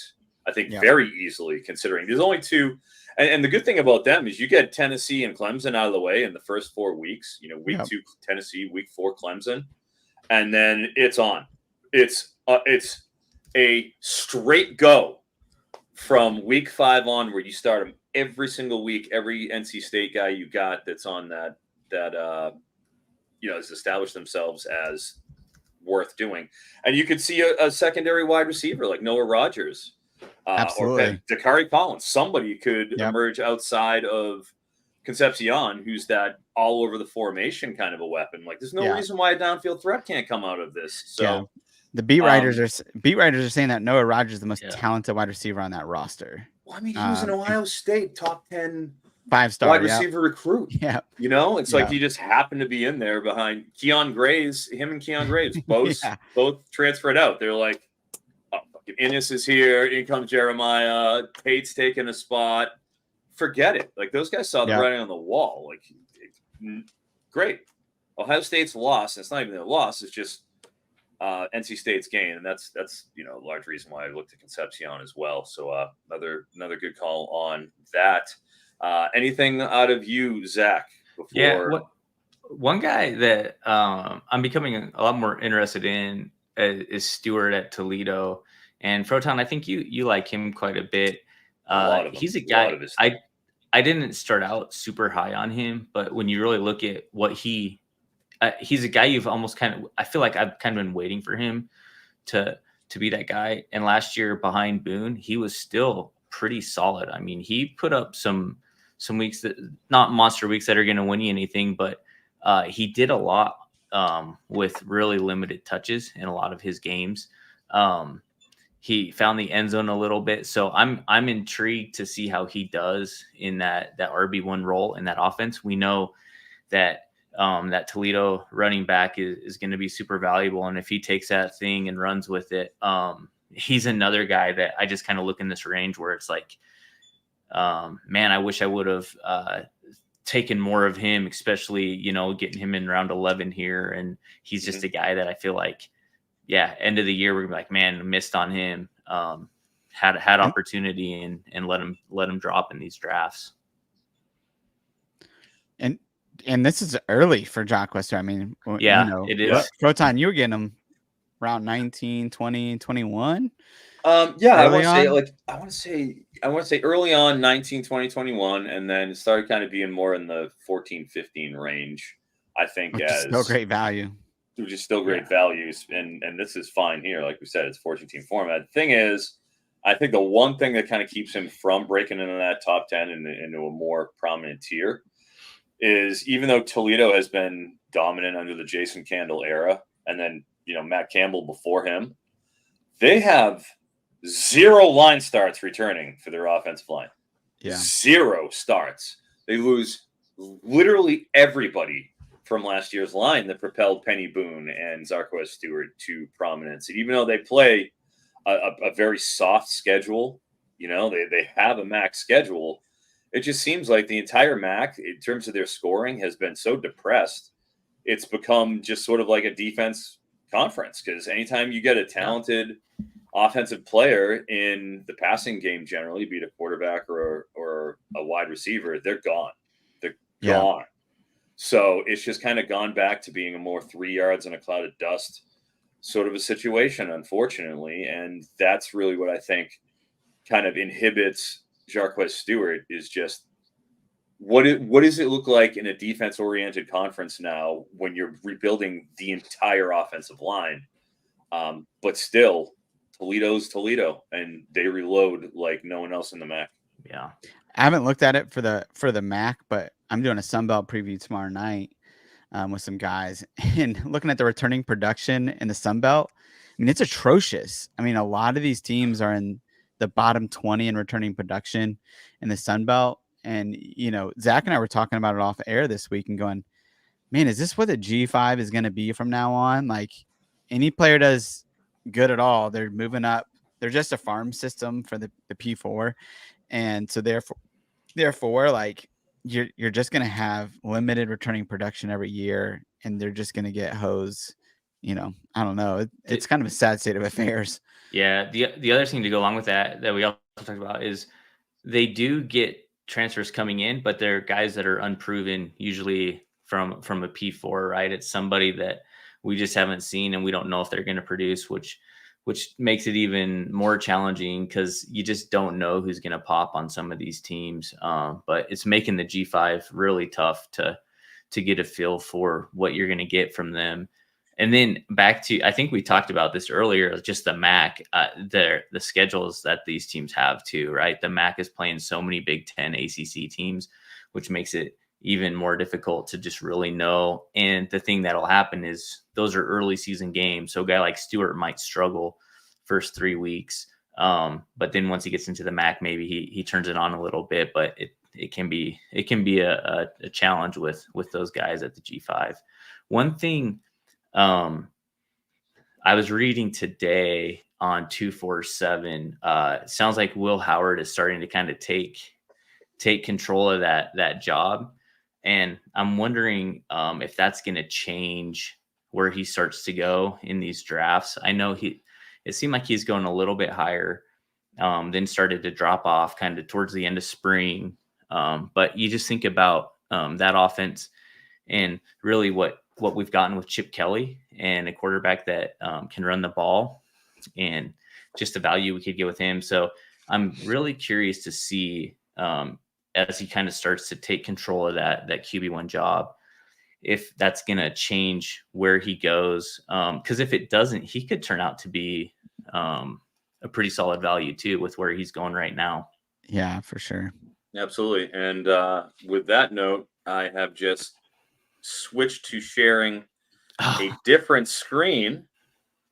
I think, very easily, considering there's only two. And the good thing about them is you get Tennessee and Clemson out of the way in the first 4 weeks. Week 2, Tennessee, week 4, Clemson. And then it's on. It's a straight go from week 5 on, where you start them every single week. Every NC State guy you got that's on that has established themselves as worth doing. And you could see a secondary wide receiver like Noah Rogers or Dakari Collins. Somebody could emerge outside of Concepcion, who's that all over the formation kind of a weapon. Like, there's no reason why a downfield threat can't come out of this. So the beat writers are saying that Noah Rogers is the most talented wide receiver on that roster. Well, I mean, he was an Ohio State top 10 5-star wide receiver recruit. Yeah. It's like he just happened to be in there behind Keon Graves. Him and Keon Graves both transferred out. They're like, oh, fucking Innis is here. In comes Jeremiah. Tate's taking a spot. Forget it. Like, those guys saw the writing on the wall. Like, great. Ohio State's loss. It's not even their loss. It's just NC State's gain, and that's a large reason why I looked at Concepcion as well. So another good call on that. Anything out of you, Zach? One guy that I'm becoming a lot more interested in is Stewart at Toledo. And Froton, I think you like him quite a bit. He's a guy I didn't start out super high on him, but when you really look at what he's a guy you've almost I feel like I've kind of been waiting for him to be that guy. And last year behind Boone, he was still pretty solid. I mean, he put up some weeks that not monster weeks that are going to win you anything, but he did a lot with really limited touches in a lot of his games. He found the end zone a little bit. So I'm intrigued to see how he does in that RB1 role in that offense. We know that that Toledo running back is going to be super valuable. And if he takes that thing and runs with it, he's another guy that I just kind of look in this range where it's like, man, I wish I would have taken more of him, especially, getting him in round 11 here. And he's just a guy that I feel like, end of the year, we're gonna be like, man, missed on him. Had opportunity and let him drop in these drafts. And this is early for Jock Wester. I mean, it is. Proton, you were getting him around 19, 20, 21. I want to say early on 19, 20, 21, and then it started kind of being more in the 14, 15 range, I think. Which is still great value. Which is still great values, and this is fine here. Like we said, it's 14-team format. The thing is, I think the one thing that kind of keeps him from breaking into that top 10 and into a more prominent tier is, even though Toledo has been dominant under the Jason Candle era, and then Matt Campbell before him, They have 0 line starts returning for their offensive line. Yeah. 0 starts. They lose literally everybody from last year's line that propelled Penny Boone and Zarquez Stewart to prominence. And even though they play a very soft schedule, they have a MAC schedule, it just seems like the entire MAC, in terms of their scoring, has been so depressed. It's become just sort of like a defense conference, because anytime you get a talented offensive player in the passing game, generally, be it a quarterback or a wide receiver, they're gone. They're gone. So it's just kind of gone back to being a more 3 yards in a cloud of dust sort of a situation, unfortunately. And that's really what I think kind of inhibits Jarquez Stewart, is just what does it look like in a defense-oriented conference now when you're rebuilding the entire offensive line? But still, Toledo's Toledo, and they reload like no one else in the MAC. Yeah. I haven't looked at it for the MAC, but I'm doing a Sunbelt preview tomorrow night with some guys, and looking at the returning production in the Sunbelt. I mean, it's atrocious. I mean, a lot of these teams are in the bottom 20 in returning production in the Sunbelt. And, Zach and I were talking about it off air this week and going, man, is this what the G5 is going to be from now on? Like, any player does good at all, they're moving up. They're just a farm system for the P4. And so therefore, like, you're just going to have limited returning production every year, and they're just going to get hosed. I don't know. It's kind of a sad state of affairs. Yeah. The other thing to go along with that we also talked about is they do get transfers coming in, but they're guys that are unproven, usually from a P4, right? It's somebody that we just haven't seen, and we don't know if they're going to produce, which makes it even more challenging, because you just don't know who's going to pop on some of these teams. But it's making the G5 really tough to get a feel for what you're going to get from them. And then back to, I think we talked about this earlier, just the MAC, the schedules that these teams have too, right? The MAC is playing so many Big Ten ACC teams, which makes it even more difficult to just really know. And the thing that'll happen is those are early season games. So a guy like Stewart might struggle first 3 weeks. But then once he gets into the MAC, maybe he turns it on a little bit, but it can be a challenge with those guys at the G5. One thing, I was reading today on 247. It sounds like Will Howard is starting to kind of take control of that job, and I'm wondering if that's going to change where he starts to go in these drafts. I know it seemed like he's going a little bit higher, then started to drop off kind of towards the end of spring. But you just think about that offense and really what we've gotten with Chip Kelly, and a quarterback that can run the ball, and just the value we could get with him. So I'm really curious to see as he kind of starts to take control of that QB1 job, if that's going to change where he goes. Because if it doesn't, he could turn out to be a pretty solid value too, with where he's going right now. Yeah, for sure. Absolutely. And with that note, I have just switched to sharing a different screen,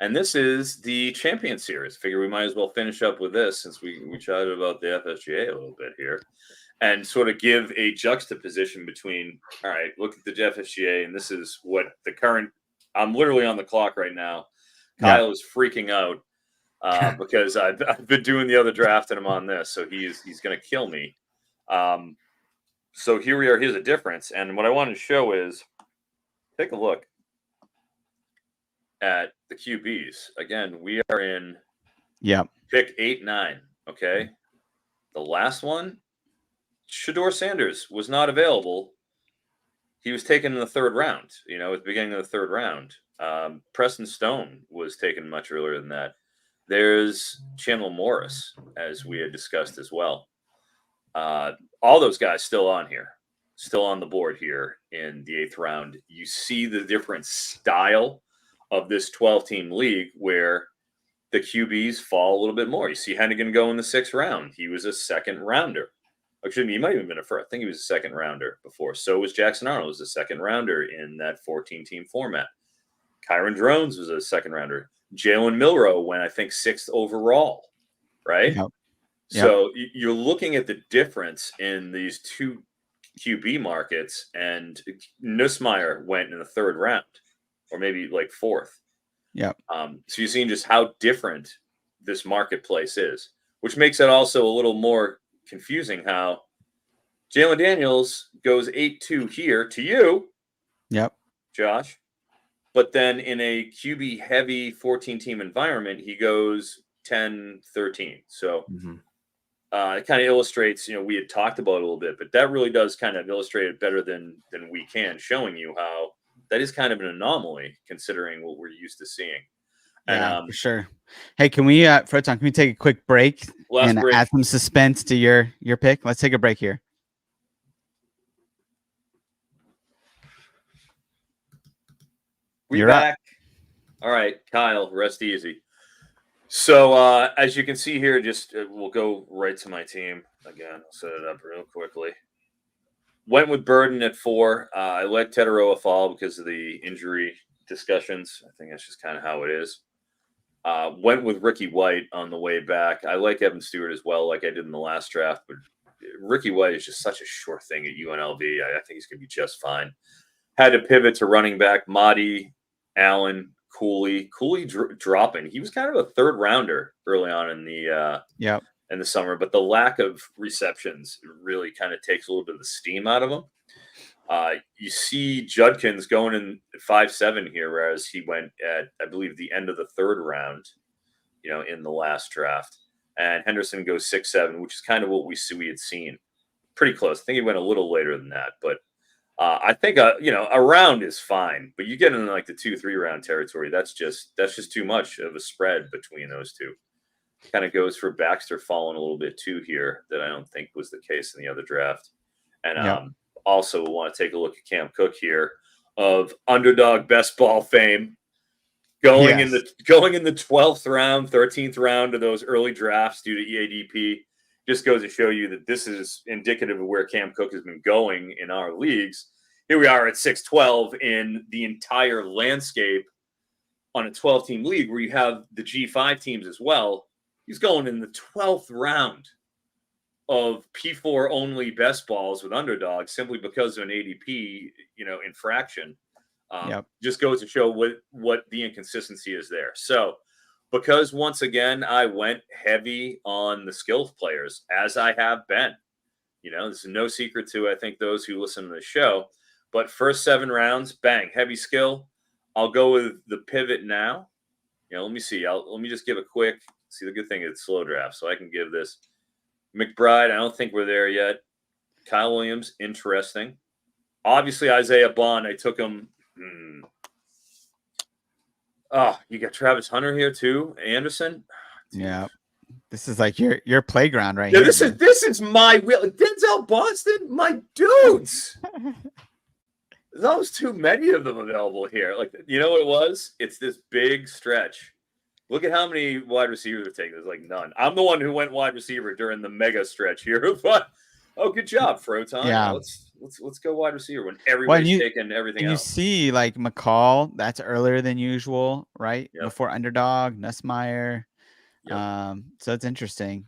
and this is the Champion Series. Figure we might as well finish up with this, since we chatted about the FSGA a little bit here, and sort of give a juxtaposition between, all right, look at the FSGA, and this is what the current, I'm literally on the clock right now. Kyle is freaking out because I've been doing the other draft and I'm on this, so he's going to kill me. So here we are. Here's a difference. And what I wanted to show is, take a look at the QBs. Again, we are in pick 8-9. Okay. The last one, Shedeur Sanders was not available. He was taken in the 3rd round, at the beginning of the 3rd round. Preston Stone was taken much earlier than that. There's Chandler Morris, as we had discussed as well. All those guys still on here, still on the board here in the 8th round. You see the different style of this 12-team league, where the QBs fall a little bit more. You see Hennigan go in the 6th round. He was a 2nd rounder. Actually, he might have even been a first. I think he was a 2nd rounder before. So was Jackson Arnold, was a 2nd rounder in that 14-team format. Kyron Drones was a 2nd rounder. Jalen Milroe went, I think, 6th overall, right? Yep. So you're looking at the difference in these two QB markets, and Nussmeier went in the 3rd round, or maybe like 4th. Yep. So you're seeing just how different this marketplace is, which makes it also a little more confusing how Jalen Daniels goes 8-2 here to you, Yep. Josh, but then in a QB heavy 14-team environment, he goes 10-13. So it kind of illustrates, we had talked about it a little bit, but that really does kind of illustrate it better than we can, showing you how that is kind of an anomaly considering what we're used to seeing. Yeah, And for sure. Hey, can we, Photon, can we take a quick break and add some suspense to your pick? Let's take a break here. We're back. All right, Kyle, rest easy. So as you can see here, just we'll go right to my team again. I'll set it up real quickly. Went with Burden at 4. I let Tetaroa fall because of the injury discussions. I think that's just kind of how it is. Went with Ricky White on the way back. I like Evan Stewart as well, like I did in the last draft, but Ricky White is just such a sure thing at UNLV. I think he's going to be just fine. Had to pivot to running back, Mahdi, Allen, Cooley dropping. He was kind of a 3rd rounder early on in the in the summer, but the lack of receptions really kind of takes a little bit of the steam out of him. You see Judkins going in 5-7 here, whereas he went at, I believe, the end of the 3rd round, in the last draft. And Henderson goes 6-7, which is kind of what we had seen. Pretty close. I think he went a little later than that, but I think a round is fine. But you get in like the 2-3 round territory, that's just too much of a spread between those two. Kind of goes for Baxter falling a little bit too here, that I don't think was the case in the other draft. And also want to take a look at Cam Cook here, of underdog best ball fame, going in the 12th round, 13th round of those early drafts due to EADP. Just goes to show you that this is indicative of where Cam Cook has been going in our leagues. Here we are at 6-12 in the entire landscape on a 12-team league where you have the G5 teams as well. He's going in the 12th round of P4 only best balls with underdogs simply because of an ADP, infraction. Just goes to show what the inconsistency is there. So because once again, I went heavy on the skill players, as I have been. This is no secret to, I think, those who listen to the show. But first 7 rounds, bang, heavy skill. I'll go with the pivot now. Let me see. Let me just give a quick. See, the good thing is slow draft, so I can give this. McBride, I don't think we're there yet. Kyle Williams, interesting. Obviously, Isaiah Bond, I took him. Oh, you got Travis Hunter here too. Anderson. Yeah, this is like your playground right here. Yeah, this is my real Denzel Boston, my dudes. There's almost too many of them available here. Like, you know what it was? It's this big stretch. Look at how many wide receivers are taking. There's like none. I'm the one who went wide receiver during the mega stretch here. But good job, Froton. Yeah, let's go wide receiver when everybody's taking everything else. You see, like McCall, that's earlier than usual, right? Yep. Before underdog, Nussmeier. Yep. So it's interesting.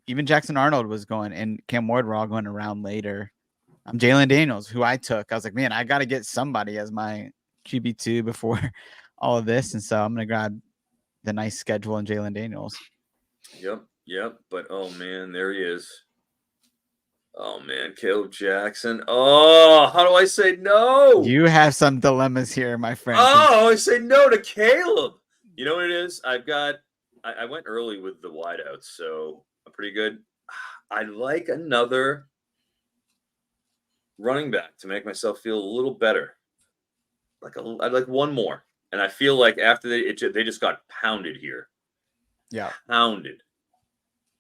Even Jackson Arnold was going, and Cam Ward were all going around later. Jalen Daniels, who I took. I was like, man, I got to get somebody as my QB2 before all of this, and so I'm gonna grab the nice schedule in Jalen Daniels. Yep. But oh man, there he is. Oh man, Caleb Jackson. Oh, how do I say no? You have some dilemmas here, my friend. Oh, I say no to Caleb. You know what it is? I went early with the wideouts, so I'm pretty good. I'd like another running back to make myself feel a little better. I'd like one more. And I feel like after they just got pounded here. Yeah. Pounded.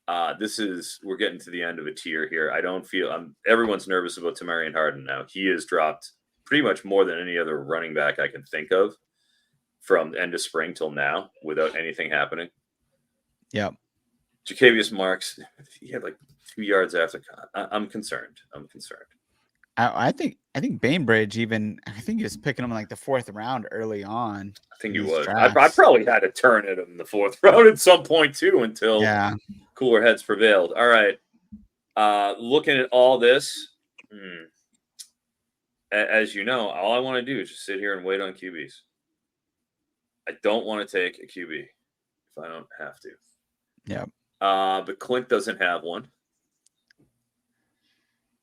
We're getting to the end of a tier here. I don't feel everyone's nervous about Tamarian Harden now. He has dropped pretty much more than any other running back I can think of from the end of spring till now without anything happening. Yeah. Jacavius Marks, he had like 2 yards after. I'm concerned. I think Bainbridge even. I think he was picking him in like the 4th round early on. I think he these was. I drafts. probably had to turn at him in the 4th round at some point too, until Yeah. cooler heads prevailed. All right. Looking at all this, as you know, all I want to do is just sit here and wait on QBs. I don't want to take a QB if I don't have to. Yeah. But Clint doesn't have one.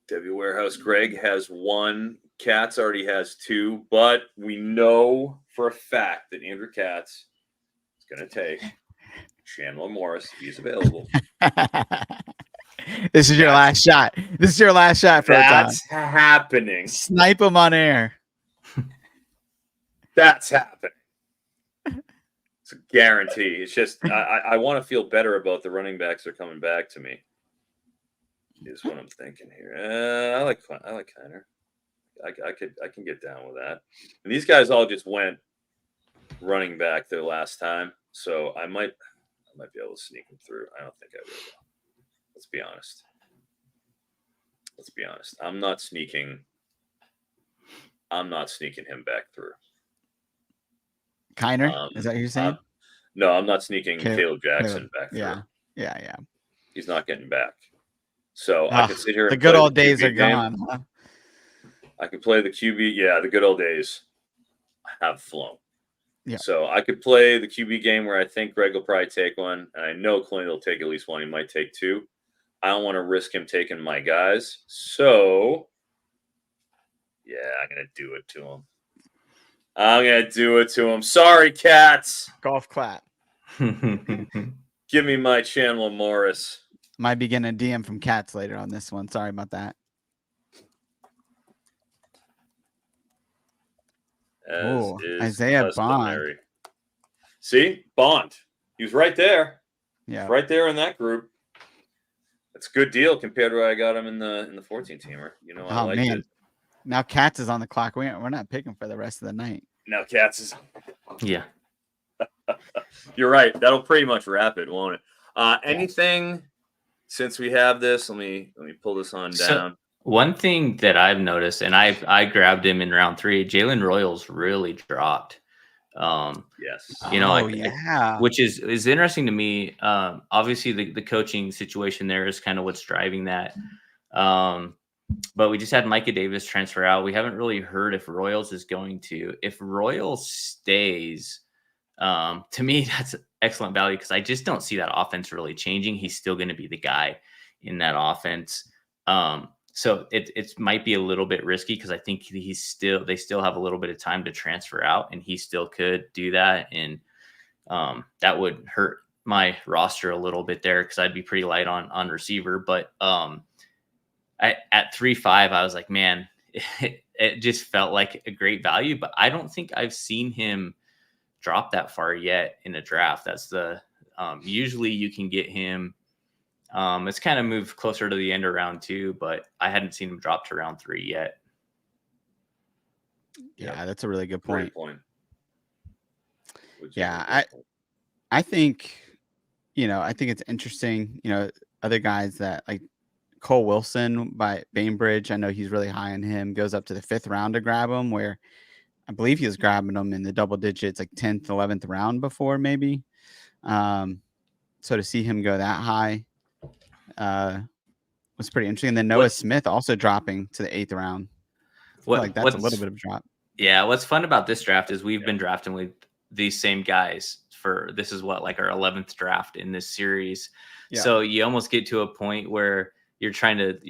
W Warehouse Greg has one. Katz already has 2, but we know for a fact that Andrew Katz is going to take Chandler Morris if he's available. This is your last shot. This is your last shot, Proton. That's happening. Snipe him on air. That's happening. It's a guarantee. It's just I want to feel better about the running backs that are coming back to me. Is what I'm thinking here. I like Kiner. I can get down with that. And these guys all just went running back their last time, so I might be able to sneak them through. I don't think I will. Let's be honest. I'm not sneaking him back through. Kiner? Is that what you're saying? No, I'm not sneaking Caleb Jackson back through. Yeah. He's not getting back. So I can sit here and the good play old the days QB are gone. Huh? I can play the QB. Yeah, the good old days have flown. Yeah. So I could play the QB game where I think Greg will probably take one, and I know Clint will take at least one. He might take 2. I don't want to risk him taking my guys. So, yeah, I'm going to do it to him. Sorry, Cats. Golf clap. Give me my Chandler Morris. Might be getting a DM from Cats later on this one. Sorry about that. Oh, Isaiah Bond. See? Bond. He was right there. Yeah. Right there in that group. That's a good deal compared to where I got him in the 14-teamer. You know, I like it. Now Cats is on the clock. We're not picking for the rest of the night. Now Cats is. Yeah. You're right. That'll pretty much wrap it, won't it? Anything since we have this? Let me pull this on down. So, one thing that I've noticed, and I grabbed him in round 3, Jalen Royals really dropped. Yes. You know, which is interesting to me. Obviously the coaching situation there is kind of what's driving that. But we just had Micah Davis transfer out. We haven't really heard if Royals is going to. If Royals stays, to me, that's excellent value because I just don't see that offense really changing. He's still going to be the guy in that offense. So it might be a little bit risky because I think they still have a little bit of time to transfer out, and he still could do that. And that would hurt my roster a little bit there because I'd be pretty light on receiver. But at 3.5, I was like, man, it just felt like a great value. But I don't think I've seen him drop that far yet in a draft. That's the usually you can get him. It's kind of moved closer to the end of round 2, but I hadn't seen him drop to round 3 yet. Yeah, that's a really good point. Great point. Yeah, I think, I think it's interesting, other guys that like Cole Wilson by Bainbridge. I know he's really high on him, goes up to the 5th round to grab him, where I believe he was grabbing them in the double digits, like 10th, 11th round before maybe. So to see him go that high was pretty interesting. And then Noah Smith also dropping to the 8th round. I feel like that's a little bit of a drop. Yeah, what's fun about this draft is we've been drafting with these same guys for this is our 11th draft in this series. Yeah. So you almost get to a point where you're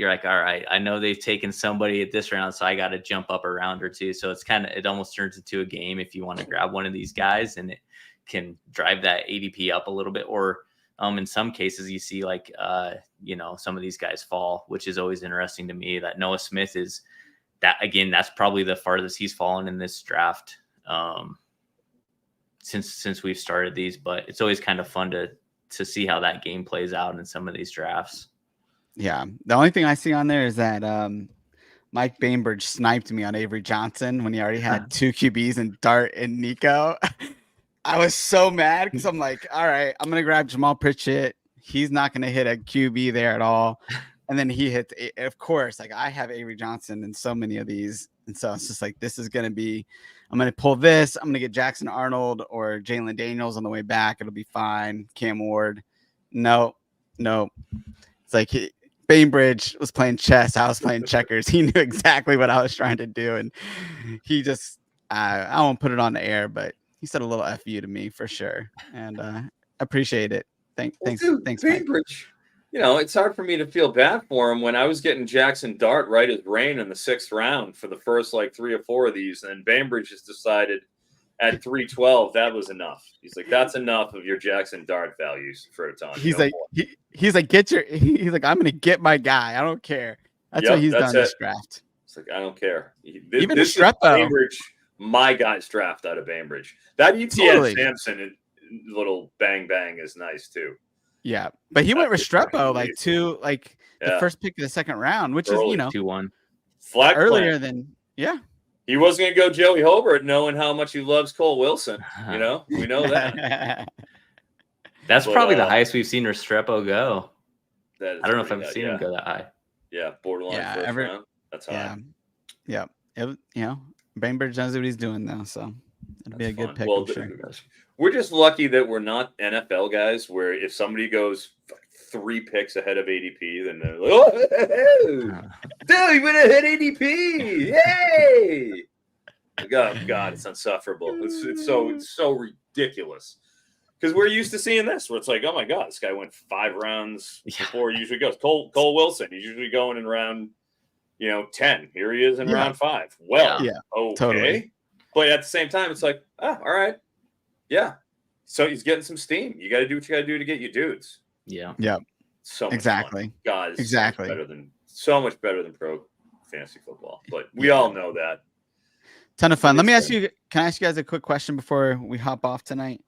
like, all right, I know they've taken somebody at this round, so I got to jump up a round or two. So it almost turns into a game if you want to grab one of these guys, and it can drive that ADP up a little bit. Or in some cases you see like, some of these guys fall, which is always interesting to me. That Noah Smith is that, again, that's probably the farthest he's fallen in this draft since we've started these, but it's always kind of fun to see how that game plays out in some of these drafts. Yeah. The only thing I see on there is that Mike Bainbridge sniped me on Avery Johnson when he already had 2 QBs and Dart and Nico. I was so mad because I'm like, all right, I'm going to grab Jamal Pritchett. He's not going to hit a QB there at all. And then he hit, of course, like I have Avery Johnson in so many of these. And so it's just like, this is going to be, I'm going to pull this. I'm going to get Jackson Arnold or Jalen Daniels on the way back. It'll be fine. Cam Ward. No. It's like Bainbridge was playing chess. I was playing checkers. He knew exactly what I was trying to do. And he just, I won't put it on the air, but he said a little F you to me for sure. And appreciate it. Thanks, Mike. Bainbridge. You know, it's hard for me to feel bad for him when I was getting Jackson Dart right as rain in the 6th round for the first like 3 or 4 of these. And Bainbridge has decided at 312 that was enough. He's like, that's enough of your Jackson Dart values for a time. He's like, he's like, he's like, I'm gonna get my guy. I don't care. That's what he's done this draft. It's like, I don't care. Even this Restrepo. Bainbridge, my guy's draft out of Bainbridge. That ETN Sampson little bang is nice too. Yeah, but he went Restrepo the first pick of the 2nd round, which early, is 2-1 flag earlier plan. than He wasn't gonna go Joey Hobart, knowing how much he loves Cole Wilson. You know, we know that. That's probably the highest we've seen Restrepo go. I don't know if I've seen him go that high. Yeah, borderline first round. That's high. Yeah. Bainbridge knows what he's doing now, so it'll be a good pick. Well, we're just lucky that we're not NFL guys, where if somebody goes 3 picks ahead of ADP, then they're like, "Oh, dude, you went ahead ADP! Yay!" Oh God, it's insufferable. It's so ridiculous because we're used to seeing this, where it's like, "Oh my God, this guy went 5 rounds before he usually goes." Cole Wilson, he's usually going in round 10. Here he is in round 5. Well, okay, totally. But at the same time, it's like, all right. Yeah. So he's getting some steam. You got to do what you got to do to get your dudes. Yeah. So much exactly. Fun. God, it's exactly. So much better than pro fantasy football. But we all know that. Ton of fun. Let me ask you. Can I ask you guys a quick question before we hop off tonight?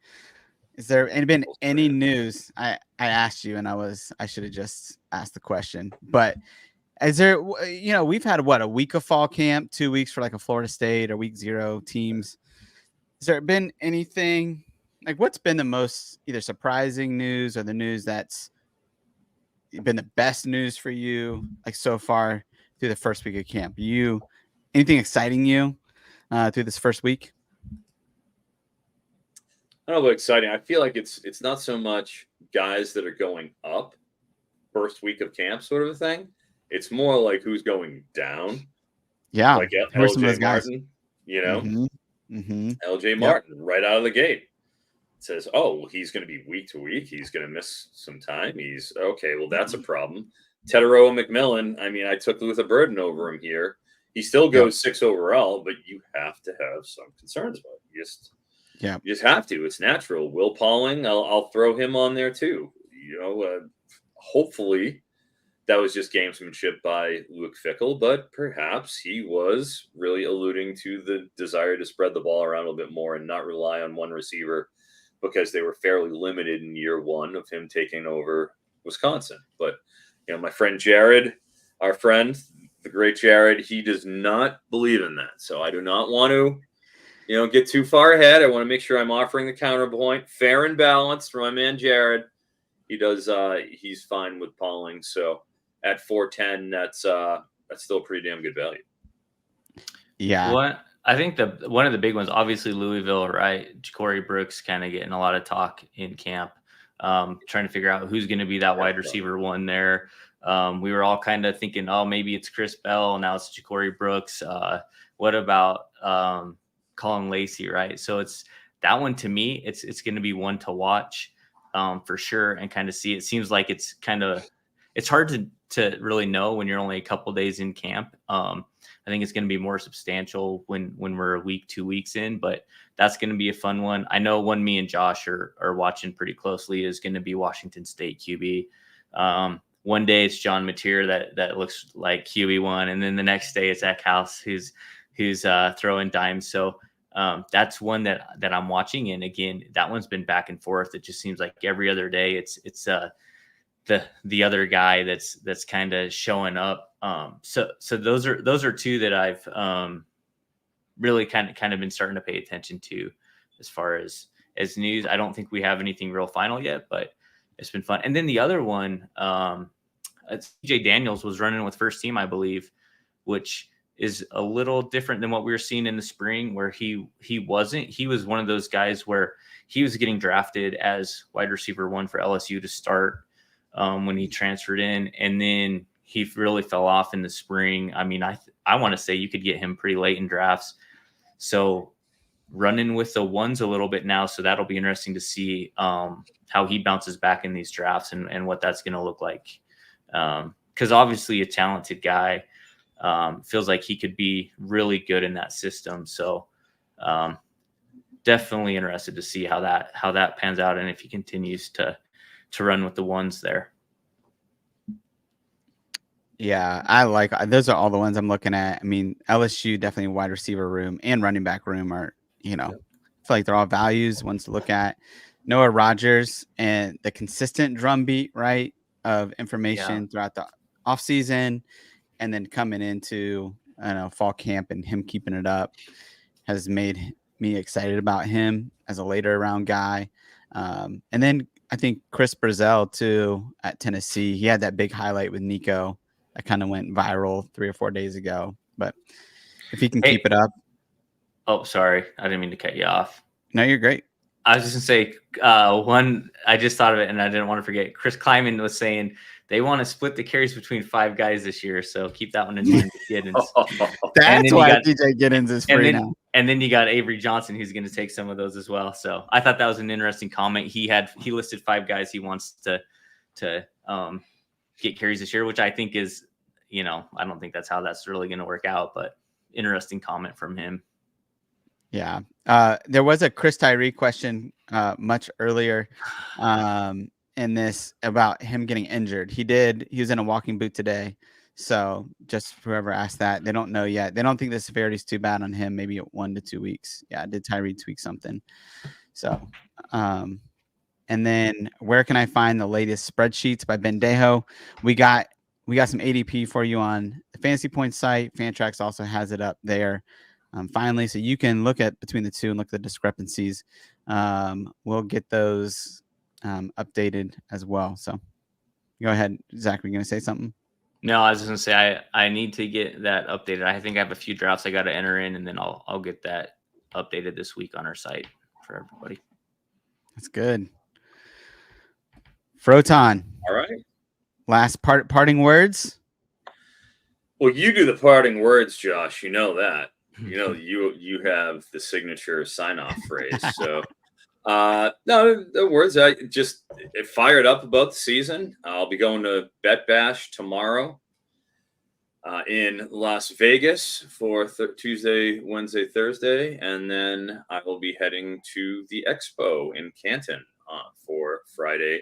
Is there been any news? I asked you, and I should have just asked the question. But is there? We've had a week of fall camp, 2 weeks for like a Florida State or week 0 teams. Has there been anything like what's been the most either surprising news or the news that's been the best news for you like so far through the first week of camp? Anything exciting you through this first week? I don't know about exciting. I feel like it's not so much guys that are going up first week of camp sort of a thing. It's more like who's going down. Yeah. Like LJ Martin, LJ Martin right out of the gate says, "Oh, he's going to be week to week. He's going to miss some time. He's okay. Well, that's a problem." Tetaroa McMillan. I mean, I took Luther Burden over him here. He still goes 6 overall, but you have to have some concerns about it. You just have to. It's natural. Will Pauling, I'll throw him on there too. Hopefully that was just gamesmanship by Luke Fickell, but perhaps he was really alluding to the desire to spread the ball around a little bit more and not rely on one receiver because they were fairly limited in year 1 of him taking over Wisconsin. But, my friend Jared, our friend, the great Jared, he does not believe in that. So I do not want to, get too far ahead. I want to make sure I'm offering the counterpoint, fair and balanced for my man Jared. He does. He's fine with Pauling. So at 410, that's still pretty damn good value. Yeah. I think one of the big ones, obviously Louisville, right? Ja'Cory Brooks kind of getting a lot of talk in camp, trying to figure out who's going to be that wide receiver one there. We were all kind of thinking, oh, maybe it's Chris Bell. Now it's Ja'Cory Brooks. What about Colin Lacey, right? So it's that one to me. It's going to be one to watch for sure and kind of see. It seems like it's hard to really know when you're only a couple days in camp. I think it's going to be more substantial when we're a week, 2 weeks in, but that's going to be a fun one. I know one me and Josh are watching pretty closely is going to be Washington State QB. One day it's John Mateer that looks like QB1, and then the next day it's Eckhouse who's throwing dimes. So that's one that I'm watching, and again, that one's been back and forth. It just seems like every other day it's the other guy that's kind of showing up. So those are two that I've really kind of been starting to pay attention to as far as news. I don't think we have anything real final yet, but it's been fun. And then the other one, CJ Daniels was running with first team, I believe, which is a little different than what we were seeing in the spring, where he wasn't. He was one of those guys where he was getting drafted as wide receiver 1 for LSU to start when he transferred in, and then he really fell off in the spring. I mean, I want to say you could get him pretty late in drafts. So running with the ones a little bit now, so that'll be interesting to see how he bounces back in these drafts and what that's going to look like. Because obviously a talented guy. Feels like he could be really good in that system. So definitely interested to see how that pans out and if he continues to run with the ones there. Yeah, those are all the ones I'm looking at. I mean, LSU definitely wide receiver room and running back room are, I feel like they're all values, ones to look at. Noah Rogers and the consistent drumbeat, right, of information throughout the offseason. And then coming into fall camp and him keeping it up has made me excited about him as a later round guy. And then I think Chris Brazell too at Tennessee. He had that big highlight with Nico that kind of went viral 3 or 4 days ago. But if he can keep it up. Oh, sorry. I didn't mean to cut you off. No, you're great. I was just going to say one, I just thought of it and I didn't want to forget. Chris Kleiman was saying they want to split the carries between 5 guys this year. So keep that one in mind with Giddens. That's why DJ Giddens is free now. And then you got Avery Johnson, who's going to take some of those as well. So I thought that was an interesting comment. He listed 5 guys he wants to get carries this year, which I think is, I don't think that's how that's really going to work out, but interesting comment from him. Yeah. There was a Chris Tyree question much earlier in this about him getting injured. He was in a walking boot today. So just whoever asked that, they don't know yet. They don't think the severity is too bad on him. Maybe 1 to 2 weeks. Yeah. Did Tyree tweak something? So, and then where can I find the latest spreadsheets by Bendejo? We got some ADP for you on the FantasyPoints site. Fantrax also has it up there. Finally, so you can look at between the two and look at the discrepancies. We'll get those updated as well. So go ahead, Zach. Were you going to say something? No, I was just going to say I need to get that updated. I think I have a few drafts I got to enter in, and then I'll get that updated this week on our site for everybody. That's good. Froton. All right. Last parting words. Well, you do the parting words, Josh. You know that. You have the signature sign-off phrase. So, no, the words. I just fired up about the season. I'll be going to Bet Bash tomorrow in Las Vegas for Tuesday, Wednesday, Thursday, and then I will be heading to the Expo in Canton for Friday,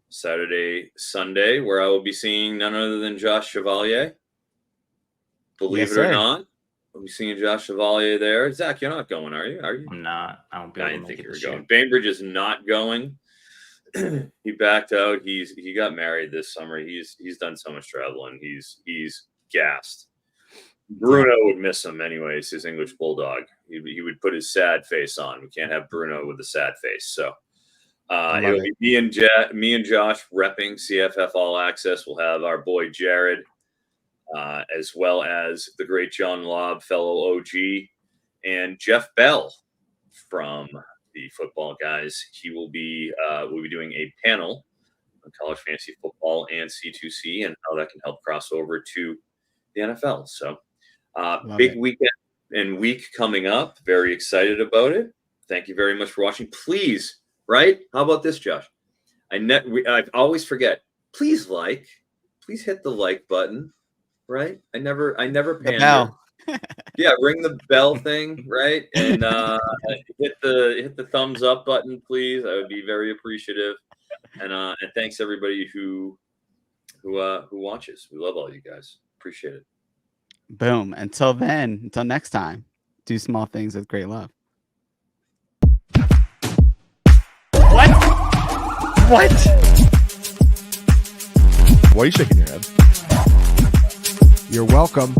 Saturday, Sunday, where I will be seeing none other than Josh Chevalier. Believe it or not. We'll be seeing Josh Chevalier there. Zach, you're not going, are you? I'm not. I didn't think you were going. Bainbridge is not going. He backed out. He got married this summer. He's done so much traveling. He's gassed. Bruno would miss him anyways. His English bulldog. He would put his sad face on. We can't have Bruno with a sad face. So it'll be me and Josh repping CFF All Access. We'll have our boy Jared. As well as the great John Lobb, fellow OG, and Jeff Bell from the Football Guys. He will be doing a panel on college fantasy football and C2C and how that can help cross over to the NFL. So big weekend and week coming up. Very excited about it. Thank you very much for watching. Please, right? How about this, Josh? I always forget. Please hit the like button. Right? I never pander. Yeah, ring the bell thing, right? And hit the thumbs up button, please. I would be very appreciative. And thanks everybody who watches. We love all you guys. Appreciate it. Boom. Until next time, do small things with great love. What? Why are you shaking your head? You're welcome.